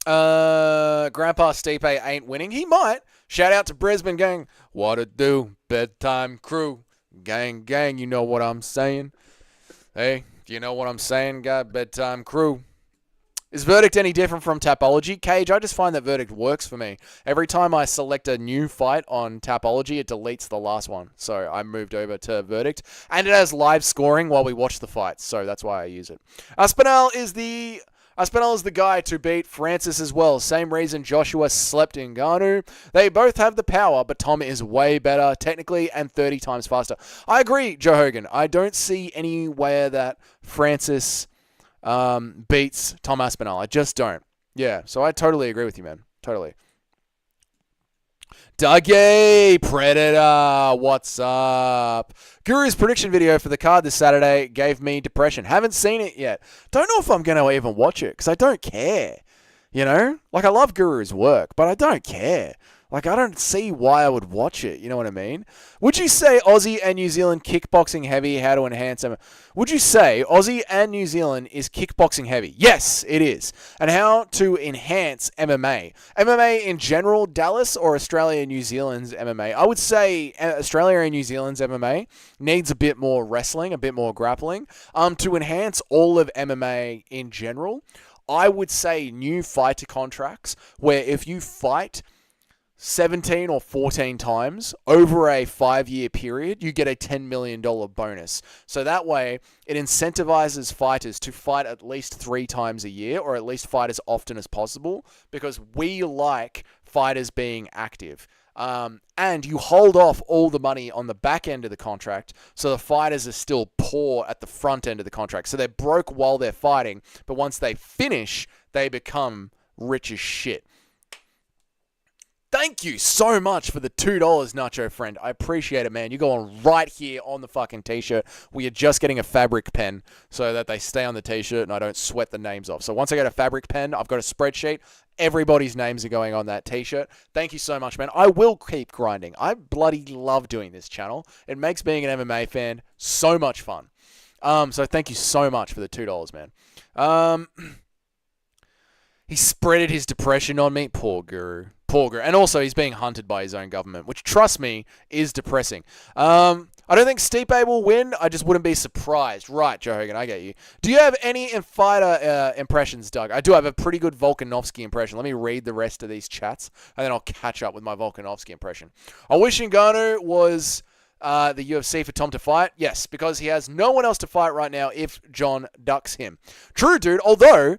Grandpa Stipe ain't winning. He might. Shout out to Brisbane gang. What it do? Bedtime crew. Gang, you know what I'm saying? Hey, you know what I'm saying, guy? Bedtime crew. Is Verdict any different from Tapology? Cage, I just find that Verdict works for me. Every time I select a new fight on Tapology, it deletes the last one. So I moved over to Verdict. And it has live scoring while we watch the fights. So that's why I use it. Aspinall is the guy to beat Francis as well. Same reason Joshua slept in Ngannou. They both have the power, but Tom is way better technically and 30 times faster. I agree, Joe Hogan. I don't see anywhere that Francis beats Tom Aspinall. I just don't. Yeah, so I totally agree with you, man. Totally. Dougie, Predator, what's up? Guru's prediction video for the card this Saturday gave me depression. Haven't seen it yet. Don't know if I'm going to even watch it because I don't care. You know? Like, I love Guru's work, but I don't care. Like, I don't see why I would watch it. You know what I mean? Would you say Aussie and New Zealand kickboxing heavy? How to enhance them? Would you say Aussie and New Zealand is kickboxing heavy? Yes, it is. And how to enhance MMA? MMA in general, Dallas, or Australia and New Zealand's MMA? I would say Australia and New Zealand's MMA needs a bit more wrestling, a bit more grappling. To enhance all of MMA in general, I would say new fighter contracts where if you fight 17 or 14 times over a 5-year period, you get a $10 million bonus. So that way, it incentivizes fighters to fight at least 3 times a year, or at least fight as often as possible, because we like fighters being active. And you hold off all the money on the back end of the contract, so the fighters are still poor at the front end of the contract. So they're broke while they're fighting, but once they finish, they become rich as shit. Thank you so much for the $2, Nacho friend. I appreciate it, man. You're going right here on the fucking t-shirt. We are just getting a fabric pen so that they stay on the t-shirt and I don't sweat the names off. So once I get a fabric pen, I've got a spreadsheet. Everybody's names are going on that t-shirt. Thank you so much, man. I will keep grinding. I bloody love doing this channel. It makes being an MMA fan so much fun. So thank you so much for the $2, man. He spreaded his depression on me. Poor Guru. And also, he's being hunted by his own government, which, trust me, is depressing. I don't think Stipe will win. I just wouldn't be surprised. Right, Joe Hogan, I get you. Do you have any fighter impressions, Doug? I do have a pretty good Volkanovski impression. Let me read the rest of these chats, and then I'll catch up with my Volkanovski impression. I wish Ngannou was the UFC for Tom to fight. Yes, because he has no one else to fight right now if John ducks him. True, dude, although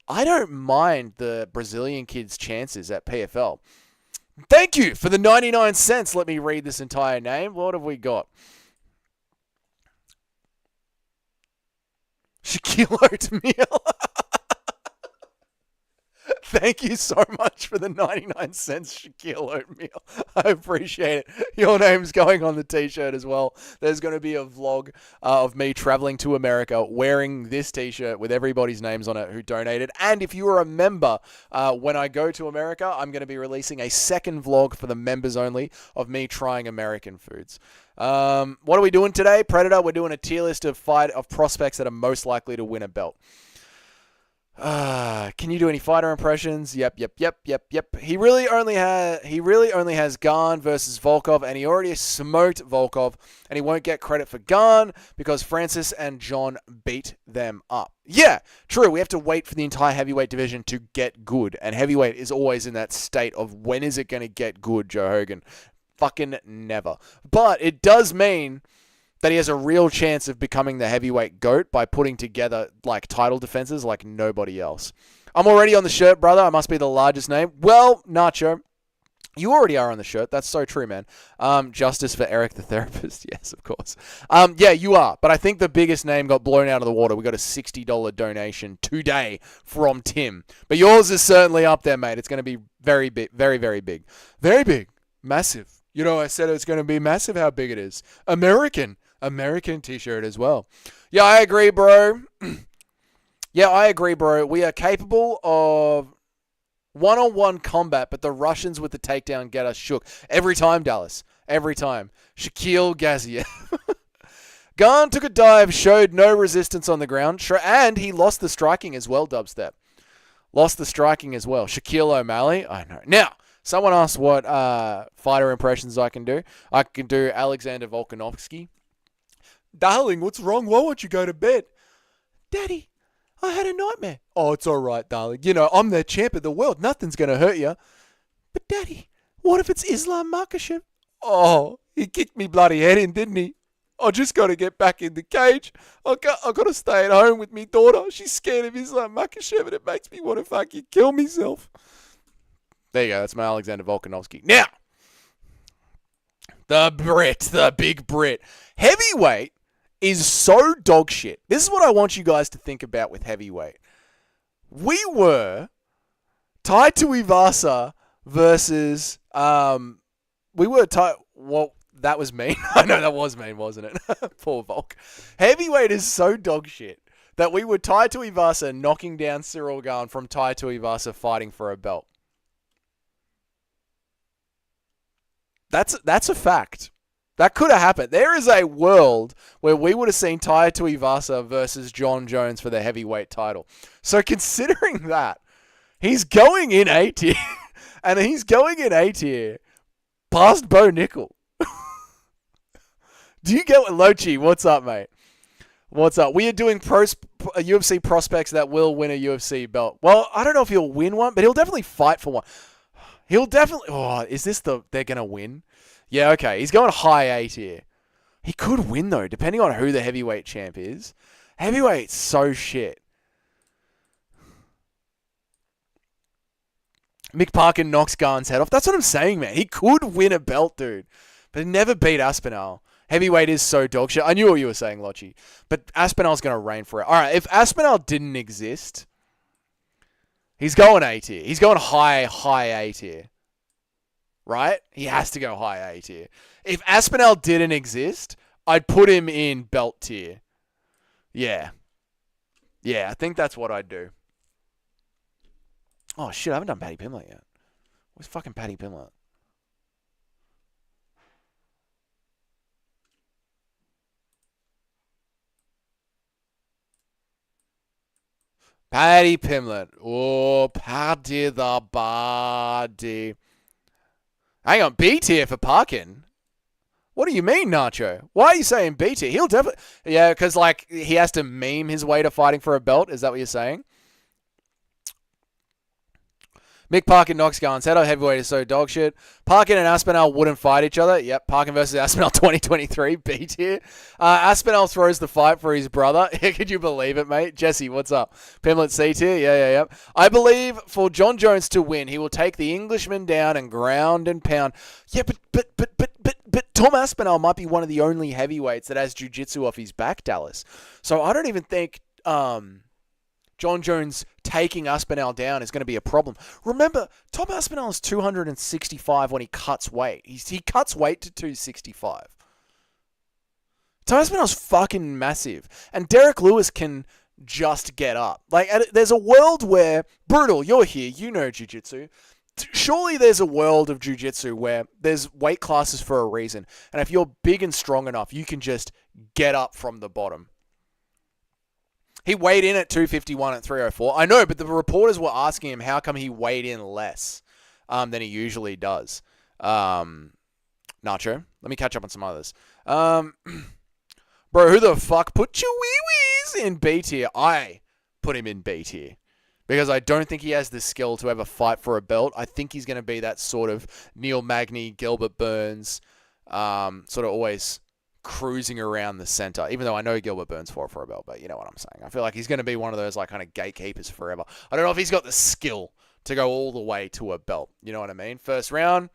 I don't mind the Brazilian kid's chances at PFL. Thank you for the 99 cents. Let me read this entire name. What have we got? Shaquille O'Neal. Thank you so much for the 99 cents Shaquille oatmeal. I appreciate it. Your name's going on the t-shirt as well. There's going to be a vlog of me traveling to America wearing this t-shirt with everybody's names on it who donated. And if you are a member, when I go to America, I'm going to be releasing a second vlog for the members only of me trying American foods. What are we doing today, Predator? We're doing a tier list of prospects that are most likely to win a belt. Can you do any fighter impressions? Yep. He really only has Gane versus Volkov, and he already smoked Volkov, and he won't get credit for Gane because Francis and John beat them up. Yeah, true. We have to wait for the entire heavyweight division to get good, and heavyweight is always in that state of when is it going to get good, Joe Hogan? Fucking never. But it does mean that he has a real chance of becoming the heavyweight GOAT by putting together like title defenses like nobody else. I'm already on the shirt, brother. I must be the largest name. Well, Nacho, you already are on the shirt. That's so true, man. Justice for Eric the therapist. Yes, of course. Yeah, you are. But I think the biggest name got blown out of the water. We got a $60 donation today from Tim. But yours is certainly up there, mate. It's going to be very big, very, very big. Very big. Massive. You know, I said it's going to be massive how big it is. American t-shirt as well. Yeah, I agree, bro. We are capable of one-on-one combat, but the Russians with the takedown get us shook. Every time, Dallas. Every time. Shaquille Gaziev. Gane took a dive, showed no resistance on the ground, and he lost the striking as well, Dubstep. Lost the striking as well. Shaquille O'Malley, I know. Now, someone asked what fighter impressions I can do. I can do Alexander Volkanovski. Darling, what's wrong? Why won't you go to bed? Daddy, I had a nightmare. Oh, it's all right, darling. You know, I'm the champ of the world. Nothing's going to hurt you. But, Daddy, what if it's Islam Makhachev? Oh, he kicked me bloody head in, didn't he? I just got to get back in the cage. I got to stay at home with me daughter. She's scared of Islam Makhachev, and it makes me want to fucking kill myself. There you go. That's my Alexander Volkanovski. Now, the big Brit. Heavyweight is so dog shit. This is what I want you guys to think about with heavyweight. We were Tai Tuivasa versus well, that was mean. I know that was mean, wasn't it? Poor Volk. Heavyweight is so dog shit that we were Tai Tuivasa knocking down Cyril Gane from Tai Tuivasa fighting for a belt. That's a fact. That could have happened. There is a world where we would have seen Tai Tuivasa versus John Jones for the heavyweight title. So considering that, he's going in A tier, and he's going in A tier past Bo Nickel. Do you get what Lochi? What's up, mate? What's up? We are doing UFC prospects that will win a UFC belt. Well, I don't know if he'll win one, but he'll definitely fight for one. He'll definitely... Oh, is this they're going to win? Yeah, okay. He's going high A tier. He could win, though, depending on who the heavyweight champ is. Heavyweight's so shit. Mick Parker knocks Gane's head off. That's what I'm saying, man. He could win a belt, dude. But he never beat Aspinall. Heavyweight is so dog shit. I knew what you were saying, Lochi. But Aspinall's going to reign for it. All right, if Aspinall didn't exist, he's going A tier. He's going high A tier. Right? He has to go high A tier. If Aspinall didn't exist, I'd put him in belt tier. Yeah. Yeah, I think that's what I'd do. Oh, shit, I haven't done Paddy Pimblett yet. Where's fucking Paddy Pimblett? Paddy Pimblett. Oh, Paddy the body. Hang on, B tier for Parkin? What do you mean, Nacho? Why are you saying B tier? He'll definitely... Yeah, because, like, he has to meme his way to fighting for a belt? Is that what you're saying? Mick Parkin knocks Gane's head off. Heavyweight is so dog shit. Parkin and Aspinall wouldn't fight each other. Yep, Parkin versus Aspinall 2023, B tier. Aspinall throws the fight for his brother. Could you believe it, mate? Jesse, what's up? Pimblett C tier? Yeah. I believe for John Jones to win, he will take the Englishman down and ground and pound. Yeah, but Tom Aspinall might be one of the only heavyweights that has jiu-jitsu off his back, Dallas. So I don't even think John Jones taking Aspinall down is going to be a problem. Remember, Tom Aspinall is 265 when he cuts weight. He cuts weight to 265. Tom Aspinall's fucking massive. And Derek Lewis can just get up. Like, there's a world where, Brutal, you're here, you know jiu-jitsu. Surely there's a world of jiu-jitsu where there's weight classes for a reason. And if you're big and strong enough, you can just get up from the bottom. He weighed in at 251 at 304. I know, but the reporters were asking him how come he weighed in less than he usually does. Nacho, let me catch up on some others. Bro, who the fuck put Chihuahuas in B tier? I put him in B tier. Because I don't think he has the skill to ever fight for a belt. I think he's going to be that sort of Neil Magny, Gilbert Burns, sort of always cruising around the center. Even though I know Gilbert Burns fought for a belt, but you know what I'm saying. I feel like he's going to be one of those like kind of gatekeepers forever. I don't know if he's got the skill to go all the way to a belt. You know what I mean? First round,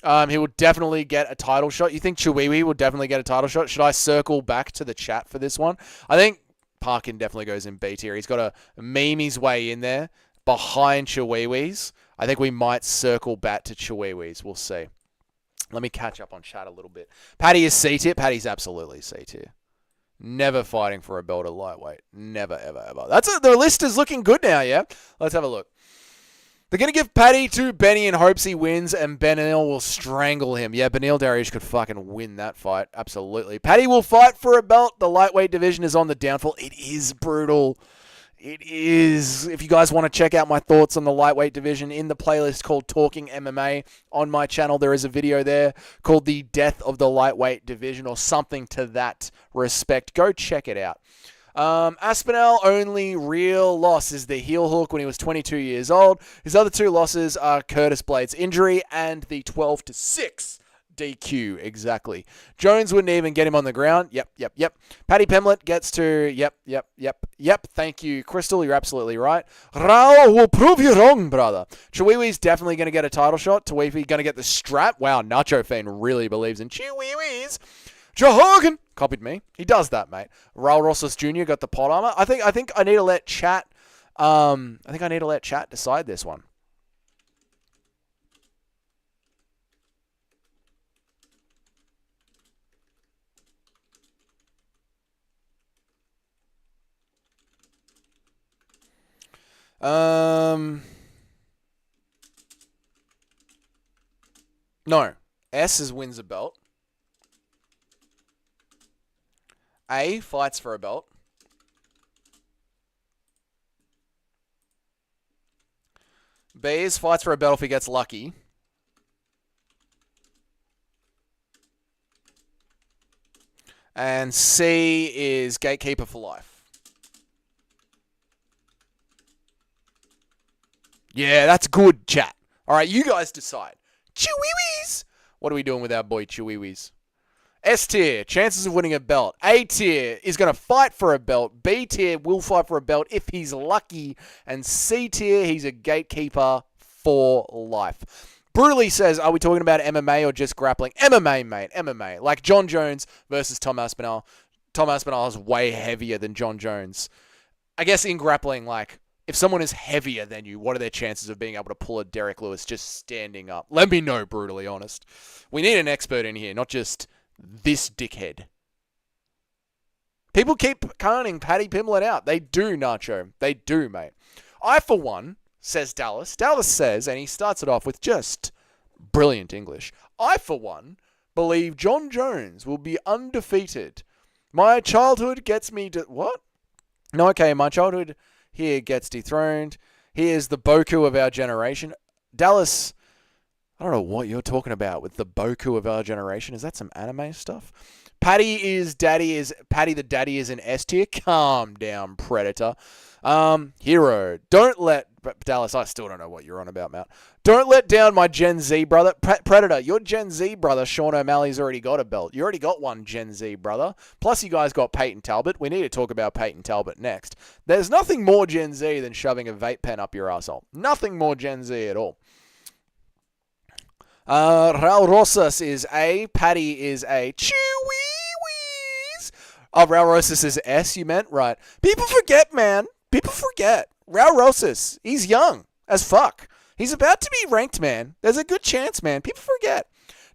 he will definitely get a title shot. You think Chihuahua will definitely get a title shot? Should I circle back to the chat for this one? I think Parkin definitely goes in B tier. He's got to meme his way in there behind Chihuahuas. I think we might circle back to Chihuahuas. We'll see. Let me catch up on chat a little bit. Paddy is C tier. Paddy's absolutely C tier. Never fighting for a belt at lightweight. Never, ever, ever. The list is looking good now, yeah? Let's have a look. They're going to give Paddy to Benny in hopes he wins, and Benil will strangle him. Yeah, Benil Dariush could fucking win that fight. Absolutely. Paddy will fight for a belt. The lightweight division is on the downfall. It is brutal. It is. If you guys want to check out my thoughts on the lightweight division in the playlist called Talking MMA on my channel, there is a video there called The Death of the Lightweight Division or something to that respect. Go check it out. Aspinall only real loss is the heel hook when he was 22 years old. His other two losses are Curtis Blade's injury and the 12-6 DQ. Exactly. Jones wouldn't even get him on the ground. Yep. Paddy Pimblett gets to yep. Thank you, Crystal. You're absolutely right. Raul will prove you wrong, brother. Chihuahua's definitely going to get a title shot. Tawifi going to get the strap. Wow, Nacho Fiend really believes in Chihuahuas. Joe Hogan copied me. He does that, mate. Raul Rosas Jr. got the pot armor. I think I need to let chat. Decide this one. No. S wins a belt. A fights for a belt. B fights for a belt if he gets lucky. And C is gatekeeper for life. Yeah, that's good, chat. All right, you guys decide. Chihuahuas. What are we doing with our boy Chihuahuas? S tier, chances of winning a belt. A tier is going to fight for a belt. B tier will fight for a belt if he's lucky. And C tier, he's a gatekeeper for life. Brutally says, are we talking about MMA or just grappling? MMA, mate. MMA. Like John Jones versus Tom Aspinall. Tom Aspinall is way heavier than John Jones. I guess in grappling, like, if someone is heavier than you, what are their chances of being able to pull a Derek Lewis just standing up? Let me know, brutally honest. We need an expert in here, not just this dickhead. People keep carning Paddy Pimblett out. They do, Nacho. They do, mate. I, for one, says Dallas. Dallas says, and he starts it off with just brilliant English. I, for one, believe John Jones will be undefeated. My childhood gets me to... What? No, okay, my childhood here gets dethroned. He is the Boku of our generation. Dallas... I don't know what you're talking about with the Boku of our generation. Is that some anime stuff? Paddy the daddy is an S tier. Calm down, Predator. Hero. Don't let... Dallas, I still don't know what you're on about, Matt. Don't let down my Gen Z brother. Predator, your Gen Z brother, Sean O'Malley's already got a belt. You already got one Gen Z brother. Plus, you guys got Peyton Talbert. We need to talk about Peyton Talbert next. There's nothing more Gen Z than shoving a vape pen up your arsehole. Nothing more Gen Z at all. Raul Rosas is A. Paddy is A. Chihuahuas. Oh, Raul Rosas is S, you meant? Right. People forget, man. People forget. Raul Rosas, he's young as fuck. He's about to be ranked, man. There's a good chance, man. People forget.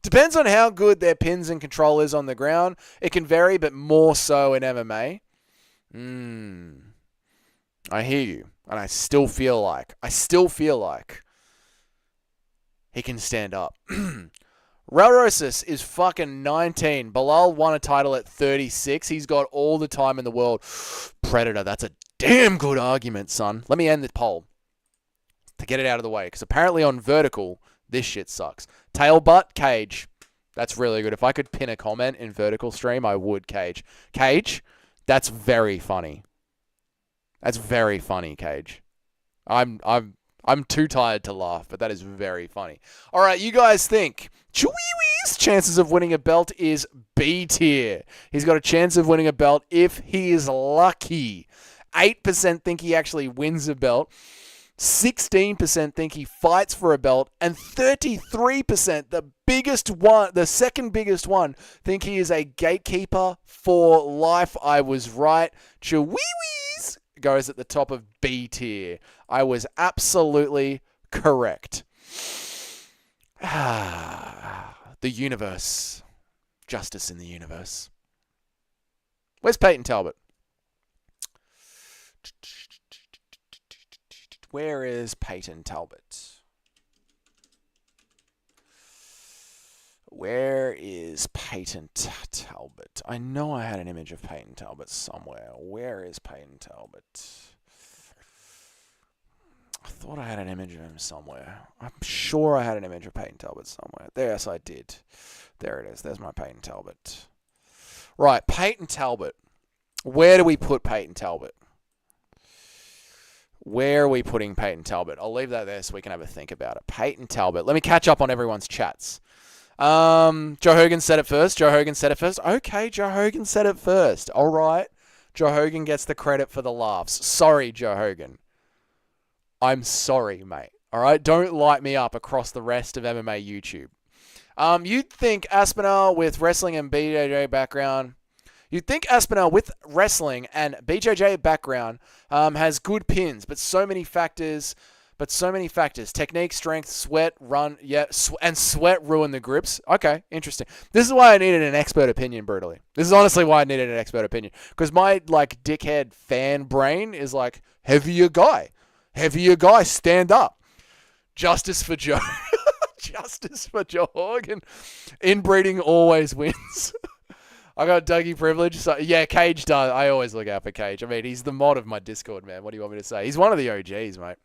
Depends on how good their pins and control is on the ground. It can vary, but more so in MMA. I hear you. And I still feel like he can stand up. Raul Rosas is fucking 19. Bilal won a title at 36. He's got all the time in the world. Predator, that's a damn good argument, son. Let me end the poll to get it out of the way, because apparently on vertical, this shit sucks. Tail butt, Cage. That's really good. If I could pin a comment in vertical stream, I would, Cage. Cage, that's very funny. That's very funny, Cage. I'm too tired to laugh, but that is very funny. All right, you guys think Cheweewee's chances of winning a belt is B tier. He's got a chance of winning a belt if he is lucky. 8% think he actually wins a belt. 16% think he fights for a belt, and 33%, the biggest one, the second biggest one, think he is a gatekeeper for life. I was right. Cheweewee's goes at the top of B tier. I was absolutely correct. The universe. Justice in the universe. Where's Peyton Talbot? Where is Peyton Talbot? Where is Peyton Talbot? I know I had an image of Peyton Talbot somewhere. Where is Peyton Talbot? I thought I had an image of him somewhere. I'm sure I had an image of Peyton Talbot somewhere. Yes, I did. There it is. There's my Peyton Talbot. Right, Peyton Talbot. Where do we put Peyton Talbot? Where are we putting Peyton Talbot? I'll leave that there so we can have a think about it. Peyton Talbot. Let me catch up on everyone's chats. Joe Hogan said it first. Okay, Joe Hogan said it first. All right. Joe Hogan gets the credit for the laughs. Sorry, Joe Hogan. I'm sorry, mate. All right? Don't light me up across the rest of MMA YouTube. You'd think Aspinall with wrestling and BJJ background... You'd think Aspinall with wrestling and BJJ background has good pins, but so many factors. Technique, strength, sweat, run, and sweat ruin the grips. Okay, interesting. This is why I needed an expert opinion, brutally. This is honestly why I needed an expert opinion. Because my, dickhead fan brain is like, heavier guy, stand up. Justice for Joe. Justice for Joe Hogan. Inbreeding always wins. I got Dougie privilege. So yeah, Cage does. I always look out for Cage. I mean, he's the mod of my Discord, man. What do you want me to say? He's one of the OGs, mate.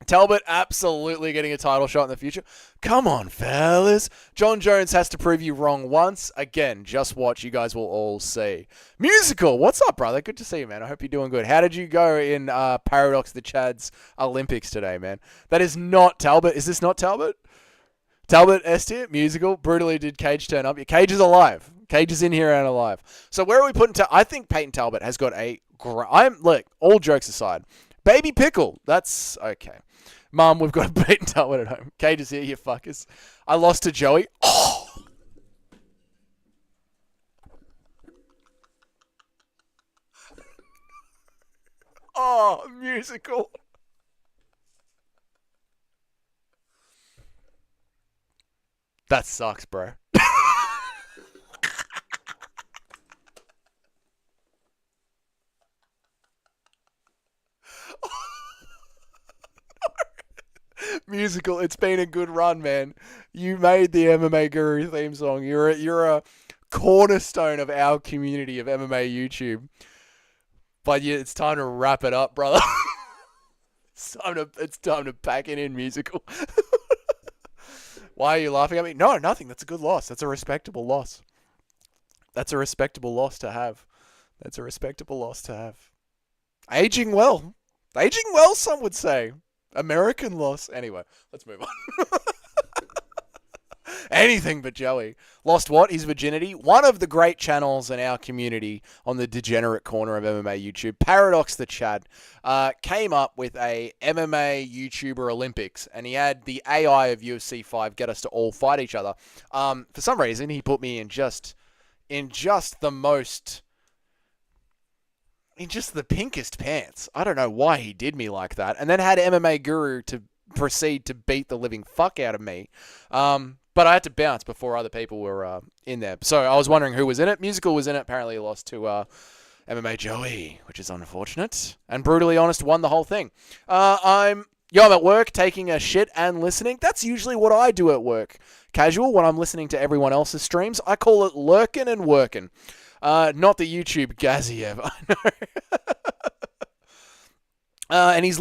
Talbot absolutely getting a title shot in the future. Come on, fellas. John Jones has to prove you wrong once. Again, just watch. You guys will all see. Musical. What's up, brother? Good to see you, man. I hope you're doing good. How did you go in Paradox the Chad's Olympics today, man? That is not Talbot. Is this not Talbot? Talbot, S tier, musical. Brutally did Cage turn up. Yeah, Cage is alive. Cage is in here and alive. So where are we putting I think Peyton Talbot has got a look, all jokes aside. Baby Pickle. That's okay. Mum, we've got a Peyton Talbot at home. Cage is here, you fuckers. I lost to Joey. Oh, musical. That sucks, bro. Musical, it's been a good run, man. You made the MMA Guru theme song. You're a cornerstone of our community of MMA YouTube. But yeah, it's time to wrap it up, brother. It's time to pack it in, musical. Why are you laughing at me? No, nothing. That's a good loss. That's a respectable loss. That's a respectable loss to have. Aging well. Some would say. American loss. Anyway, let's move on. Anything but Joey. Lost what? His virginity. One of the great channels in our community on the degenerate corner of MMA YouTube, Paradox the Chad, came up with a MMA YouTuber Olympics, and he had the AI of UFC 5 get us to all fight each other. For some reason, he put me in just the most... in just the pinkest pants. I don't know why he did me like that. And then had MMA Guru to proceed to beat the living fuck out of me. But I had to bounce before other people were in there. So I was wondering who was in it. Musical was in it. Apparently he lost to MMA Joey, which is unfortunate. And Brutally Honest won the whole thing. I'm at work taking a shit and listening. That's usually what I do at work. Casual, when I'm listening to everyone else's streams, I call it lurking and working. Not the YouTube Gaziev, I know. And he's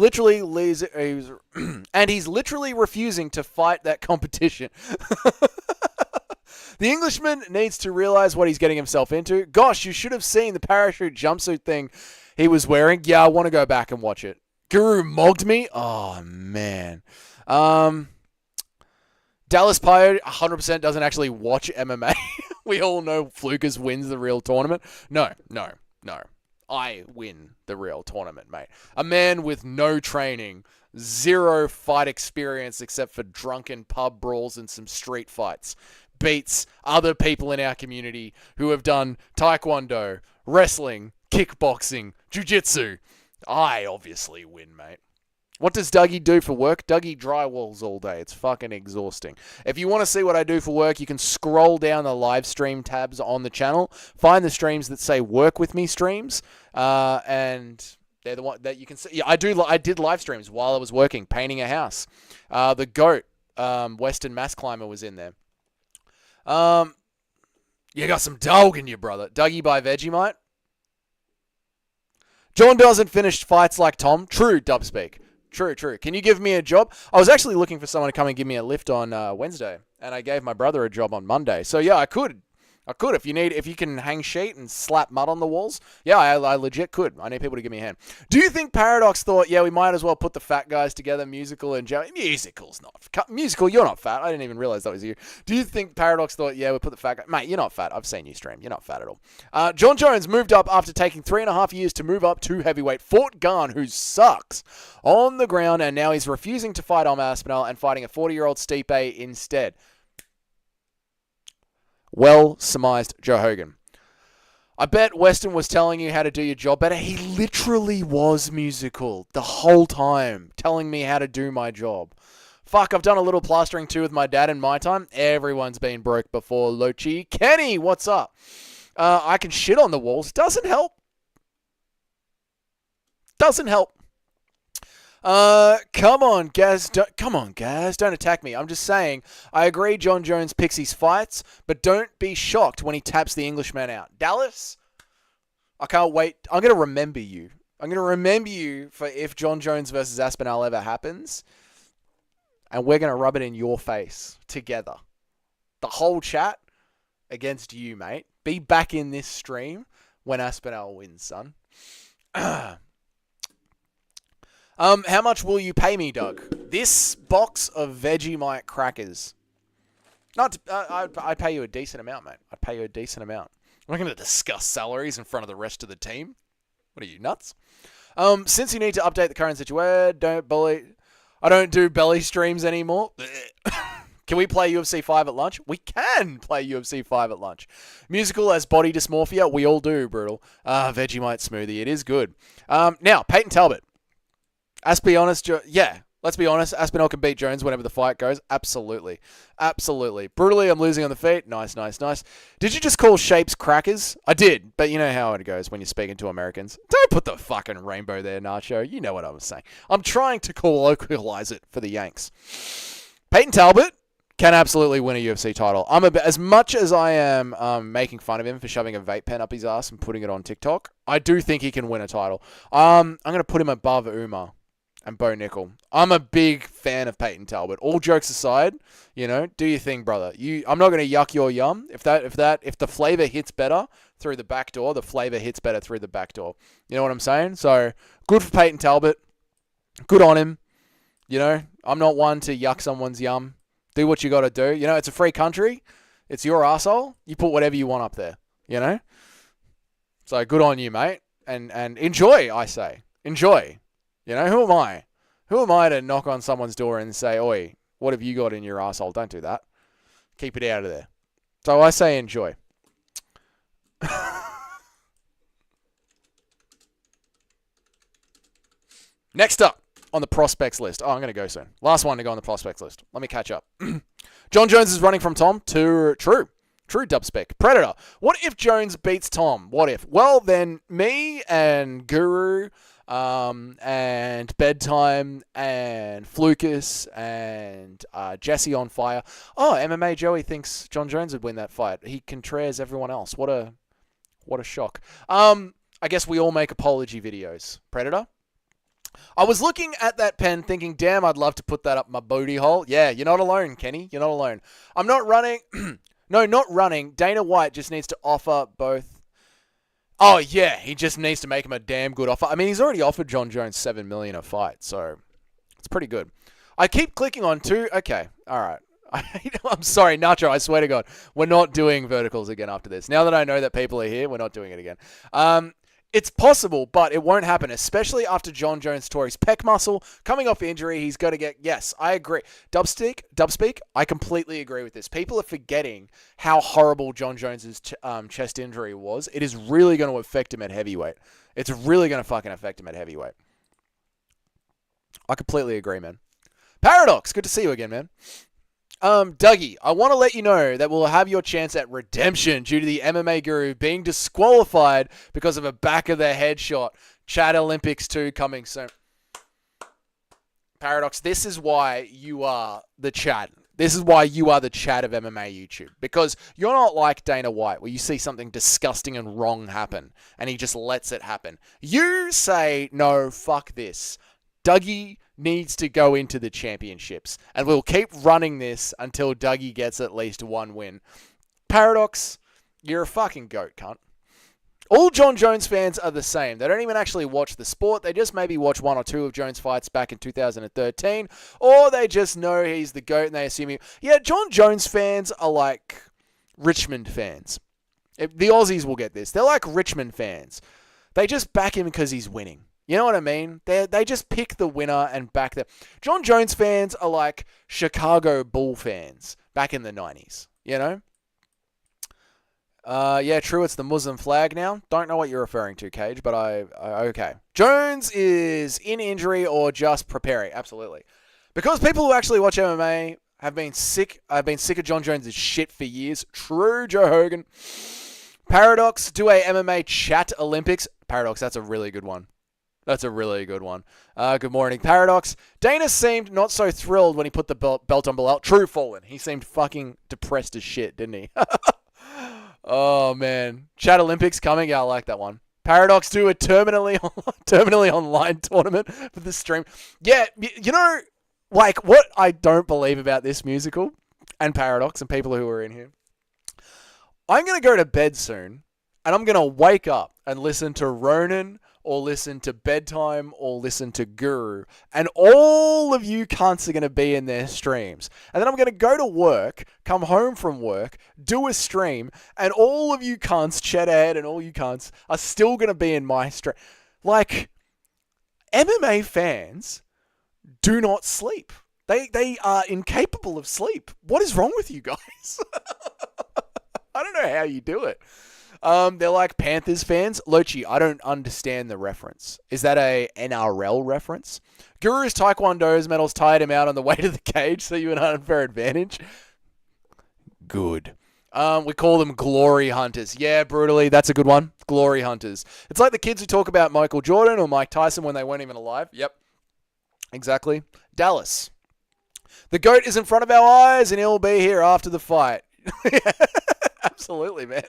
literally refusing to fight that competition. The Englishman needs to realize what he's getting himself into. Gosh, you should have seen the parachute jumpsuit thing he was wearing. Yeah, I want to go back and watch it. Guru mogged me. Oh, man. Dallas Pio 100% doesn't actually watch MMA. We all know Flukas wins the real tournament. No. I win the real tournament, mate. A man with no training, zero fight experience except for drunken pub brawls and some street fights, beats other people in our community who have done taekwondo, wrestling, kickboxing, jiu-jitsu. I obviously win, mate. What does Dougie do for work? Dougie drywalls all day. It's fucking exhausting. If you want to see what I do for work, you can scroll down the live stream tabs on the channel. Find the streams that say "Work with Me" streams, and they're the one that you can see. Yeah, I did live streams while I was working, painting a house. The GOAT, Western Mass Climber, was in there. You got some dog in you, brother. Dougie by Vegemite. John doesn't finish fights like Tom. True, Dubspeak. True. Can you give me a job? I was actually looking for someone to come and give me a lift on Wednesday, and I gave my brother a job on Monday. So yeah, I could if you can hang sheet and slap mud on the walls. Yeah, I legit could. I need people to give me a hand. Do you think Paradox thought, yeah, we might as well put the fat guys together, Musical and Joey? Musical's not Musical. You're not fat. I didn't even realize that was you. Do you think Paradox thought, yeah, we put the fat guy? Mate, you're not fat. I've seen you stream. You're not fat at all. John Jones moved up after taking 3.5 years to move up to heavyweight. Fought Garn, who sucks, on the ground, and now he's refusing to fight Umar Aspinall and fighting a 40-year-old Stipe instead. Well surmised, Joe Hogan. I bet Weston was telling you how to do your job better. He literally was, Musical, the whole time, telling me how to do my job. Fuck, I've done a little plastering too with my dad in my time. Everyone's been broke before, Lochi. Kenny, what's up? I can shit on the walls. Doesn't help. Come on, Gaz. Don't attack me. I'm just saying, I agree John Jones picks his fights, but don't be shocked when he taps the Englishman out. Dallas, I can't wait. I'm going to remember you. I'm going to remember you for if John Jones versus Aspinall ever happens, and we're going to rub it in your face together. The whole chat against you, mate. Be back in this stream when Aspinall wins, son. How much will you pay me, Doug? This box of Vegemite crackers. I'd pay you a decent amount, mate. I'd pay you a decent amount. I'm not going to discuss salaries in front of the rest of the team. What are you, nuts? Since you need to update the current situation, I don't do belly streams anymore. Can we play UFC 5 at lunch? We can play UFC 5 at lunch. Musical as body dysmorphia? We all do, Brutal. Vegemite smoothie. It is good. Now, Peyton Talbert. Let's be honest, Aspinall can beat Jones whenever the fight goes. Absolutely. Brutally, I'm losing on the feet. Nice. Did you just call shapes crackers? I did, but you know how it goes when you're speaking to Americans. Don't put the fucking rainbow there, Nacho. You know what I was saying. I'm trying to colloquialize it for the Yanks. Peyton Talbot can absolutely win a UFC title. As much as I am making fun of him for shoving a vape pen up his ass and putting it on TikTok, I do think he can win a title. I'm going to put him above Umar and Bo Nickel. I'm a big fan of Peyton Talbot. All jokes aside, do your thing, brother. I'm not going to yuck your yum. If the flavor hits better through the back door, the flavor hits better through the back door. You know what I'm saying? So good for Peyton Talbot. Good on him. I'm not one to yuck someone's yum. Do what you got to do. It's a free country. It's your arsehole. You put whatever you want up there. So good on you, mate. And enjoy, I say. Enjoy. Who am I? Who am I to knock on someone's door and say, oi, what have you got in your arsehole? Don't do that. Keep it out of there. So I say enjoy. Next up on the prospects list. Oh, I'm going to go soon. Last one to go on the prospects list. Let me catch up. John Jones is running from Tom to True dubspec. Predator. What if Jones beats Tom? What if? Well, then me and Guru and Bedtime and Flucus and Jesse on Fire. Oh, MMA Joey thinks John Jones would win that fight. He contrares everyone else. What a shock. I guess we all make apology videos. Predator. I was looking at that pen thinking, damn, I'd love to put that up my booty hole. Yeah, you're not alone, Kenny. You're not alone. I'm not running. No, not running. Dana White just needs to offer both. Oh, yeah, he just needs to make him a damn good offer. I mean, he's already offered John Jones $7 million a fight, so it's pretty good. I keep clicking on two. Okay, all right. I'm sorry, Nacho, I swear to God. We're not doing verticals again after this. Now that I know that people are here, we're not doing it again. It's possible, but it won't happen, especially after John Jones tore his pec muscle. Coming off injury, he's got to get... Yes, I agree. Dubspeak, I completely agree with this. People are forgetting how horrible John Jones's chest injury was. It is really going to affect him at heavyweight. It's really going to fucking affect him at heavyweight. I completely agree, man. Paradox, good to see you again, man. Dougie, I want to let you know that we'll have your chance at redemption due to the MMA guru being disqualified because of a back of the head shot. Chad Olympics 2 coming soon. Paradox, this is why you are the Chad. This is why you are the Chad of MMA YouTube. Because you're not like Dana White, where you see something disgusting and wrong happen, and he just lets it happen. You say, no, fuck this. Dougie needs to go into the championships. And we'll keep running this until Dougie gets at least one win. Paradox, you're a fucking goat, cunt. All John Jones fans are the same. They don't even actually watch the sport. They just maybe watch one or two of Jones' fights back in 2013. Or they just know he's the GOAT and they assume he... Yeah, John Jones fans are like Richmond fans. The Aussies will get this. They're like Richmond fans. They just back him because he's winning. You know what I mean? They just pick the winner and back them. John Jones fans are like Chicago Bull fans back in the 90s. You know? Yeah, true. It's the Muslim flag now. Don't know what you're referring to, Cage, but okay. Jones is in injury or just preparing. Absolutely. Because people who actually watch MMA have been sick. I've been sick of John Jones' shit for years. True, Joe Hogan. Paradox, do a MMA chat Olympics. Paradox, that's a really good one. That's a really good one. Good morning, Paradox. Dana seemed not so thrilled when he put the belt on Bilal. True, Fallen. He seemed fucking depressed as shit, didn't he? Oh, man. Chat Olympics coming. Yeah, I like that one. Paradox do a terminally online tournament for the stream. Yeah, you know, like, what I don't believe about this musical and Paradox and people who are in here. I'm going to go to bed soon, and I'm going to wake up and listen to Ronan or listen to Bedtime, or listen to Guru. And all of you cunts are going to be in their streams. And then I'm going to go to work, come home from work, do a stream, and all of you cunts, Cheddar and all you cunts, are still going to be in my stream. Like, MMA fans do not sleep. They are incapable of sleep. What is wrong with you guys? I don't know how you do it. They're like Panthers fans. Lochi, I don't understand the reference. Is that a NRL reference? Guru's Taekwondo's medals tired him out on the way to the cage, so you had an unfair advantage. Good. We call them glory hunters. Yeah, brutally. That's a good one. Glory hunters. It's like the kids who talk about Michael Jordan or Mike Tyson when they weren't even alive. Yep. Exactly. Dallas. The GOAT is in front of our eyes and he'll be here after the fight. Absolutely, man.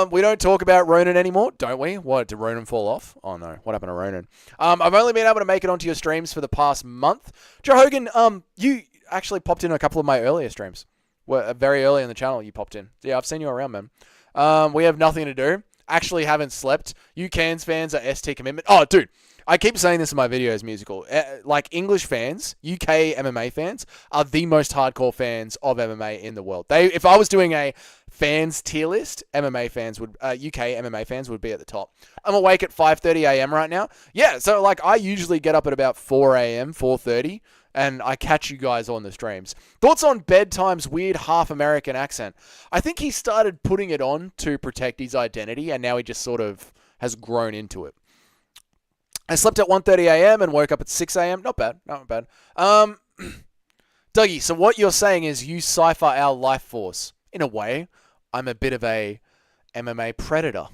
We don't talk about Ronan anymore, don't we? What, did Ronan fall off? Oh, no. What happened to Ronan? I've only been able to make it onto your streams for the past month. Joe Hogan, you actually popped in a couple of my earlier streams. Very early in the channel, you popped in. Yeah, I've seen you around, man. We have nothing to do. Actually haven't slept. You Cairns fans are ST commitment. Oh, dude. I keep saying this in my videos, musical. Like, English fans, UK MMA fans, are the most hardcore fans of MMA in the world. If I was doing a fans tier list, UK MMA fans would be at the top. I'm awake at 5:30 a.m. right now. Yeah, so, like, I usually get up at about 4 a.m., 4:30, and I catch you guys on the streams. Thoughts on Bedtime's weird half-American accent? I think he started putting it on to protect his identity, and now he just sort of has grown into it. I slept at 1:30 a.m. and woke up at 6 a.m. Not bad. Not bad. Dougie, so what you're saying is you cipher our life force. In a way, I'm a bit of a MMA predator.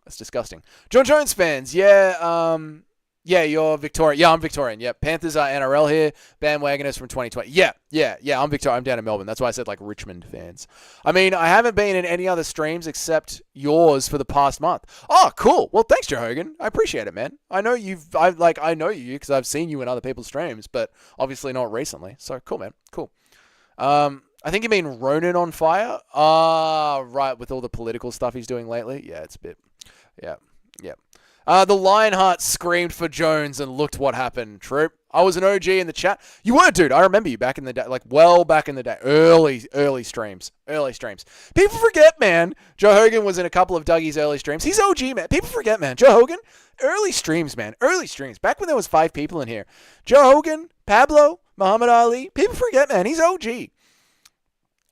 That's disgusting. John Jones fans, yeah, you're Victorian. Yeah, I'm Victorian. Yeah, Panthers are NRL here. Bandwagoners from 2020. Yeah, I'm Victorian. I'm down in Melbourne. That's why I said like Richmond fans. I mean, I haven't been in any other streams except yours for the past month. Oh, cool. Well, thanks, Joe Hogan. I appreciate it, man. I know I know you because I've seen you in other people's streams, but obviously not recently. So cool, man. Cool. I think you mean Ronan on fire. Right, with all the political stuff he's doing lately. Yeah, it's a bit. Yeah. The Lionheart screamed for Jones and looked what happened. Troop. I was an OG in the chat. You were, dude. I remember you back in the day, like well back in the day. Early streams. People forget, man. Joe Hogan was in a couple of Dougie's early streams. He's OG, man. People forget, man. Joe Hogan, early streams, man. Early streams. Back when there was 5 people in here. Joe Hogan, Pablo, Muhammad Ali. People forget, man. He's OG.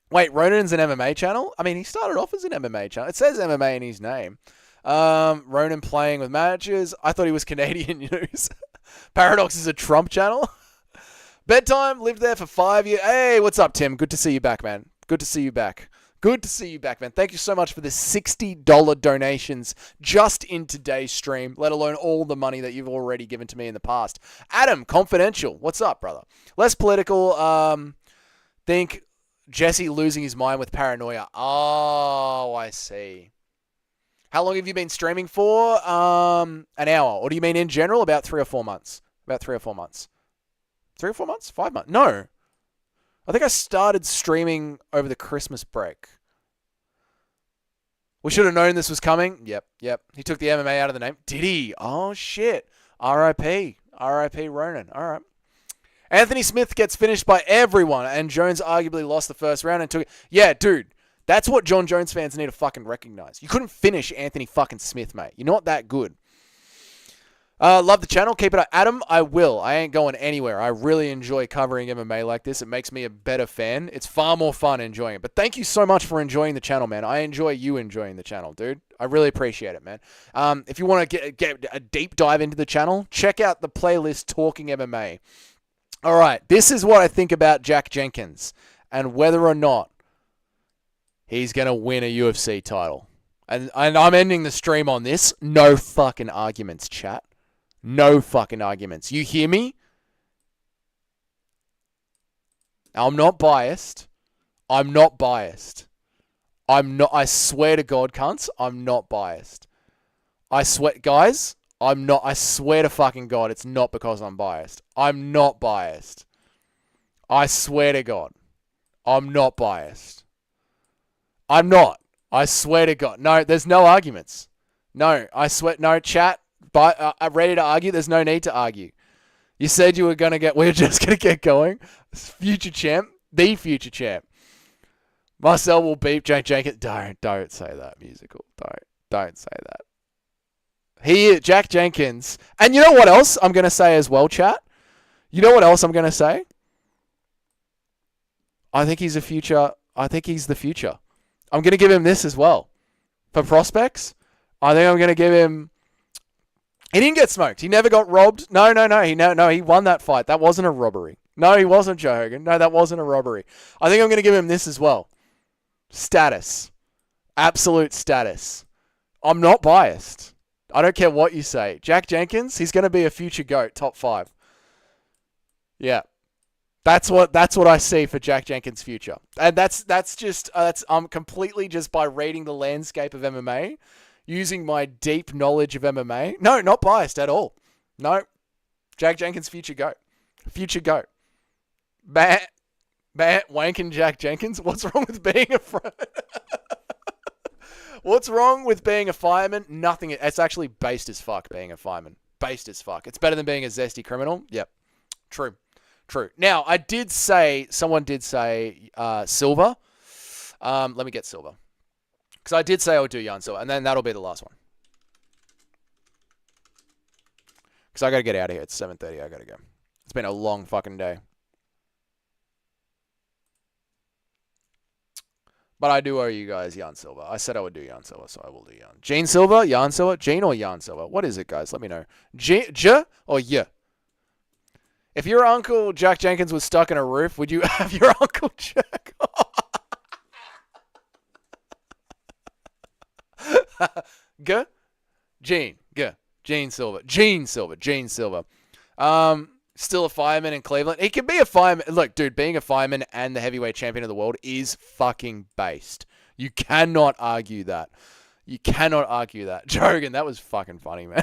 Wait, Ronan's an MMA channel? I mean, he started off as an MMA channel. It says MMA in his name. Ronan playing with matches. I thought he was Canadian news. Paradox is a Trump channel. Bedtime, lived there for 5 years. Hey, what's up, Tim? Good to see you back, man. Good to see you back, man. Thank you so much for the $60 donations just in today's stream, let alone all the money that you've already given to me in the past. Adam, Confidential. What's up, brother? Less political. Think Jesse losing his mind with paranoia. Oh, I see. How long have you been streaming for? An hour. Or do you mean in general? About 3 or 4 months. 3 or 4 months? 5 months? No. I think I started streaming over the Christmas break. We should have known this was coming. Yep. He took the MMA out of the name. Did he? Oh, shit. R.I.P. Ronan. All right. Anthony Smith gets finished by everyone, and Jones arguably lost the first round and took it. Yeah, dude. That's what John Jones fans need to fucking recognize. You couldn't finish Anthony fucking Smith, mate. You're not that good. Love the channel. Keep it up. Adam, I will. I ain't going anywhere. I really enjoy covering MMA like this. It makes me a better fan. It's far more fun enjoying it. But thank you so much for enjoying the channel, man. I enjoy you enjoying the channel, dude. I really appreciate it, man. If you want to get a deep dive into the channel, check out the playlist Talking MMA. All right. This is what I think about Jack Jenkins and whether or not he's going to win a UFC title. And I'm ending the stream on this. No fucking arguments, chat. No fucking arguments. You hear me? I'm not biased. I swear to God, cunts, I'm not biased. I swear, guys, I swear to fucking God, it's not because I'm biased. I'm not biased. I swear to God, I'm not biased. I'm not. I swear to God. No, there's no arguments. No, I swear. No, chat. But I'm ready to argue. There's no need to argue. You said you were going to get... We're just going to get going. Future champ. The future champ. Marcel will beat Jack Jenkins. Don't say that, musical. Don't say that. Jack Jenkins. And you know what else I'm going to say as well, chat? You know what else I'm going to say? I think he's the future. I'm going to give him this as well. For prospects, I think I'm going to give him... He didn't get smoked. He never got robbed. No. He won that fight. That wasn't a robbery. No, he wasn't, Joe Hogan. No, that wasn't a robbery. I think I'm going to give him this as well. Status. Absolute status. I'm not biased. I don't care what you say. Jack Jenkins, he's going to be a future GOAT, top 5. Yeah. That's what I see for Jack Jenkins' future. And I'm completely just by reading the landscape of MMA, using my deep knowledge of MMA. No, not biased at all. No. Jack Jenkins, future GOAT. Future GOAT. Wanking Jack Jenkins? What's wrong with being a What's wrong with being a fireman? Nothing. It's actually based as fuck being a fireman. Based as fuck. It's better than being a zesty criminal. Yep. True. Now, someone did say silver. Let me get silver. Because I did say I would do yarn silver, and then that'll be the last one. Because I got to get out of here. It's 7:30. I got to go. It's been a long fucking day. But I do owe you guys Yarn Silver. I said I would do Yarn Silver, so I will do Yarn. Gene Silver, Yarn Silver, Gene or Yarn Silver? What is it, guys? Let me know. J or Y? If your uncle Jack Jenkins was stuck in a roof, would you have your uncle Jack? G? Gene. G. Gene Silver. Gene Silver. Gene Silver. Still a fireman in Cleveland. He can be a fireman. Look, dude, being a fireman and the heavyweight champion of the world is fucking based. You cannot argue that. You cannot argue that. Jogan, that was fucking funny, man.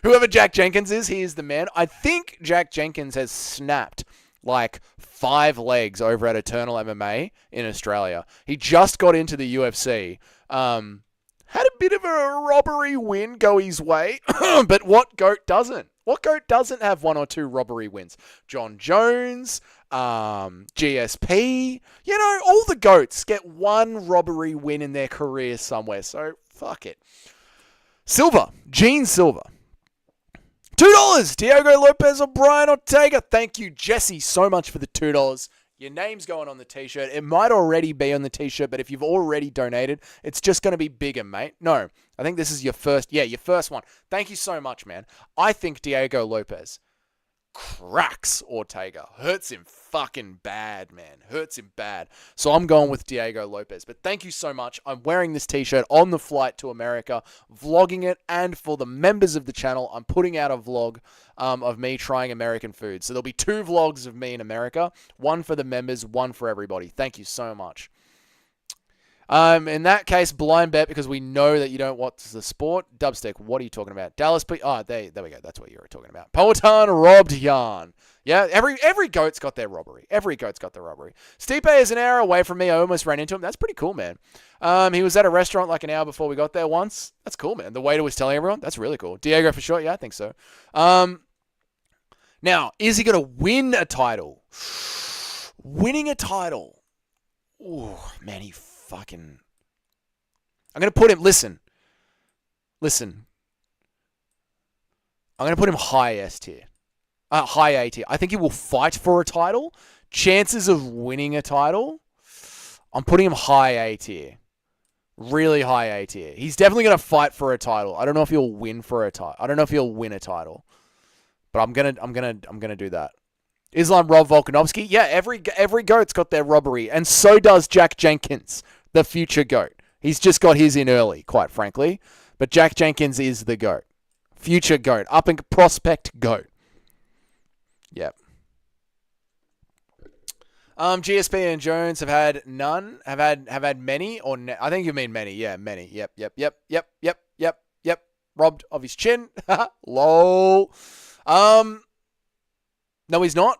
Whoever Jack Jenkins is, he is the man. I think Jack Jenkins has snapped like 5 legs over at Eternal MMA in Australia. He just got into the UFC. Had a bit of a robbery win go his way. But what GOAT doesn't? What GOAT doesn't have 1 or 2 robbery wins? John Jones, GSP. You know, all the GOATs get 1 robbery win in their career somewhere. So, fuck it. Silver. Gene Silver. $2. Diego Lopez or Brian Ortega. Thank you, Jesse, so much for the $2. Your name's going on the t-shirt. It might already be on the t-shirt, but if you've already donated, it's just going to be bigger, mate. No, I think this is your first. Yeah, your first one. Thank you so much, man. I think Diego Lopez cracks Ortega. Hurts him fucking bad, man. Hurts him bad. So I'm going with Diego Lopez. But thank you so much. I'm wearing this t-shirt on the flight to America, vlogging it. And for the members of the channel, I'm putting out a vlog of me trying American food. So there'll be 2 vlogs of me in America. 1 for the members, 1 for everybody. Thank you so much. In that case, blind bet because we know that you don't watch the sport. Dubstick, what are you talking about? Dallas, there we go. That's what you were talking about. Poetan robbed Yarn. Yeah, every GOAT's got their robbery. Every GOAT's got their robbery. Stipe is an hour away from me. I almost ran into him. That's pretty cool, man. He was at a restaurant like an hour before we got there once. That's cool, man. The waiter was telling everyone. That's really cool. Diego for sure. Yeah, I think so. Now, is he going to win a title? Winning a title. Ooh, man, I'm going to put him, listen. I'm going to put him high S tier. High A tier. I think he will fight for a title. Chances of winning a title, I'm putting him high A tier. Really high A tier. He's definitely going to fight for a title. I don't know if he'll win for a title. I don't know if he'll win a title. But I'm going to do that. Islam Rob Volkanovski. Yeah, every GOAT's got their robbery, and so does Jack Jenkins, the future GOAT. He's just got his in early, quite frankly. But Jack Jenkins is the GOAT. Future GOAT. Up and prospect GOAT. Yep. GSP and Jones have had none. Have had many, or I think you mean many. Yeah, many. Yep. Robbed of his chin. Lol. No, he's not.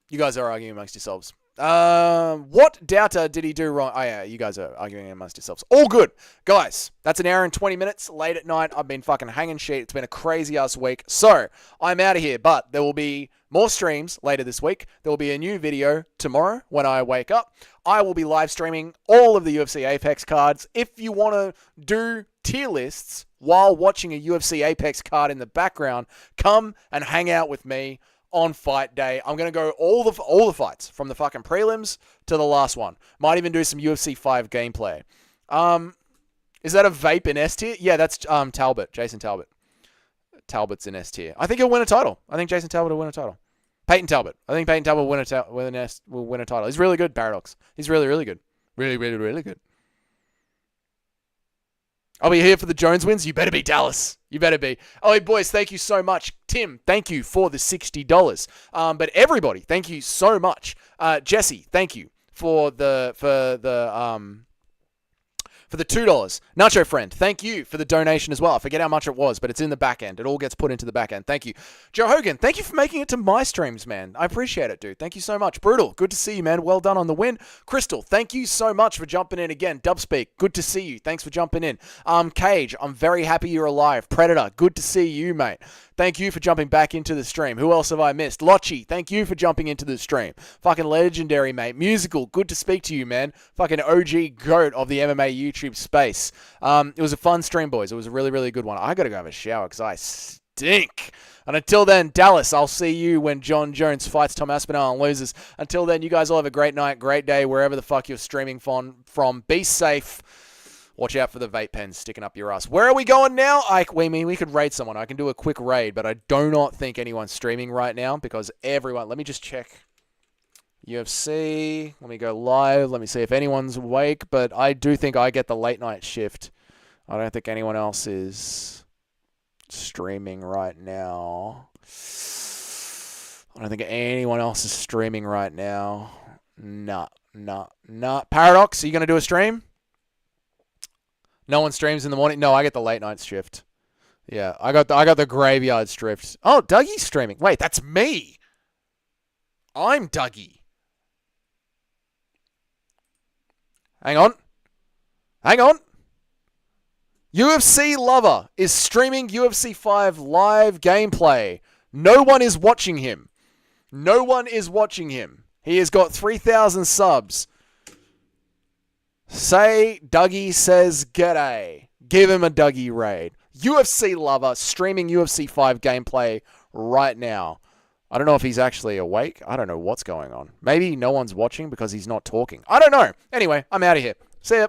You guys are arguing amongst yourselves. What doubter did he do wrong? Oh, yeah, you guys are arguing amongst yourselves. All good. Guys, that's an hour and 20 minutes. Late at night, I've been fucking hanging shit. It's been a crazy-ass week. So, I'm out of here, but there will be more streams later this week. There will be a new video tomorrow when I wake up. I will be live streaming all of the UFC Apex cards. If you want to do tier lists while watching a UFC Apex card in the background, come and hang out with me on fight day. I'm going to go all the fights from the fucking prelims to the last one. Might even do some UFC 5 gameplay. Is that a vape in S tier? Yeah, that's Talbert, Jason Talbert. Talbert's in S tier. I think he'll win a title. I think Jason Talbert will win a title. Peyton Talbert. I think Peyton Talbert will win a title. He's really good, Paradox. He's really, really good. Really, really, really good. I'll be here for the Jones wins. You better be, Dallas. You better be. Oh, hey, boys, thank you so much. Tim, thank you for the $60. But everybody, thank you so much. Jesse, thank you for the $2. Nacho Friend, thank you for the donation as well. I forget how much it was, but it's in the back end. It all gets put into the back end. Thank you. Joe Hogan, thank you for making it to my streams, man. I appreciate it, dude. Thank you so much. Brutal, good to see you, man. Well done on the win. Crystal, thank you so much for jumping in again. Dubspeak, good to see you. Thanks for jumping in. Cage, I'm very happy you're alive. Predator, good to see you, mate. Thank you for jumping back into the stream. Who else have I missed? Lotchi, thank you for jumping into the stream. Fucking legendary, mate. Musical, good to speak to you, man. Fucking OG GOAT of the MMA YouTube space. It was a fun stream, boys. It was a really, really good one. I gotta go have a shower because I stink. And until then, Dallas, I'll see you when John Jones fights Tom Aspinall and loses. Until then, you guys all have a great night, great day, wherever the fuck you're streaming from. Be safe. Watch out for the vape pens sticking up your ass. Where are we going now? We could raid someone. I can do a quick raid, but I do not think anyone's streaming right now because everyone... Let me just check. UFC. Let me go live. Let me see if anyone's awake. But I do think I get the late night shift. I don't think anyone else is streaming right now. I don't think anyone else is streaming right now. Nah. Paradox, are you going to do a stream? No one streams in the morning? No, I get the late night shift. Yeah, I got the graveyard shift. Oh, Dougie's streaming. Wait, that's me. I'm Dougie. Hang on. UFC Lover is streaming UFC 5 live gameplay. No one is watching him. He has got 3,000 subs. Say Dougie says g'day. Give him a Dougie raid. UFC Lover streaming UFC 5 gameplay right now. I don't know if he's actually awake. I don't know what's going on. Maybe no one's watching because he's not talking. I don't know. Anyway, I'm out of here. See ya.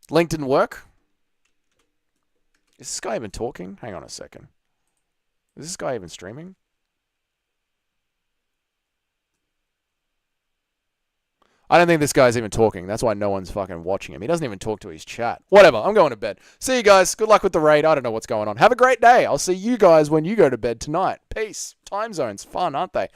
Link didn't work. Is this guy even talking? Hang on a second. Is this guy even streaming? I don't think this guy's even talking. That's why no one's fucking watching him. He doesn't even talk to his chat. Whatever. I'm going to bed. See you guys. Good luck with the raid. I don't know what's going on. Have a great day. I'll see you guys when you go to bed tonight. Peace. Time zones. Fun, aren't they?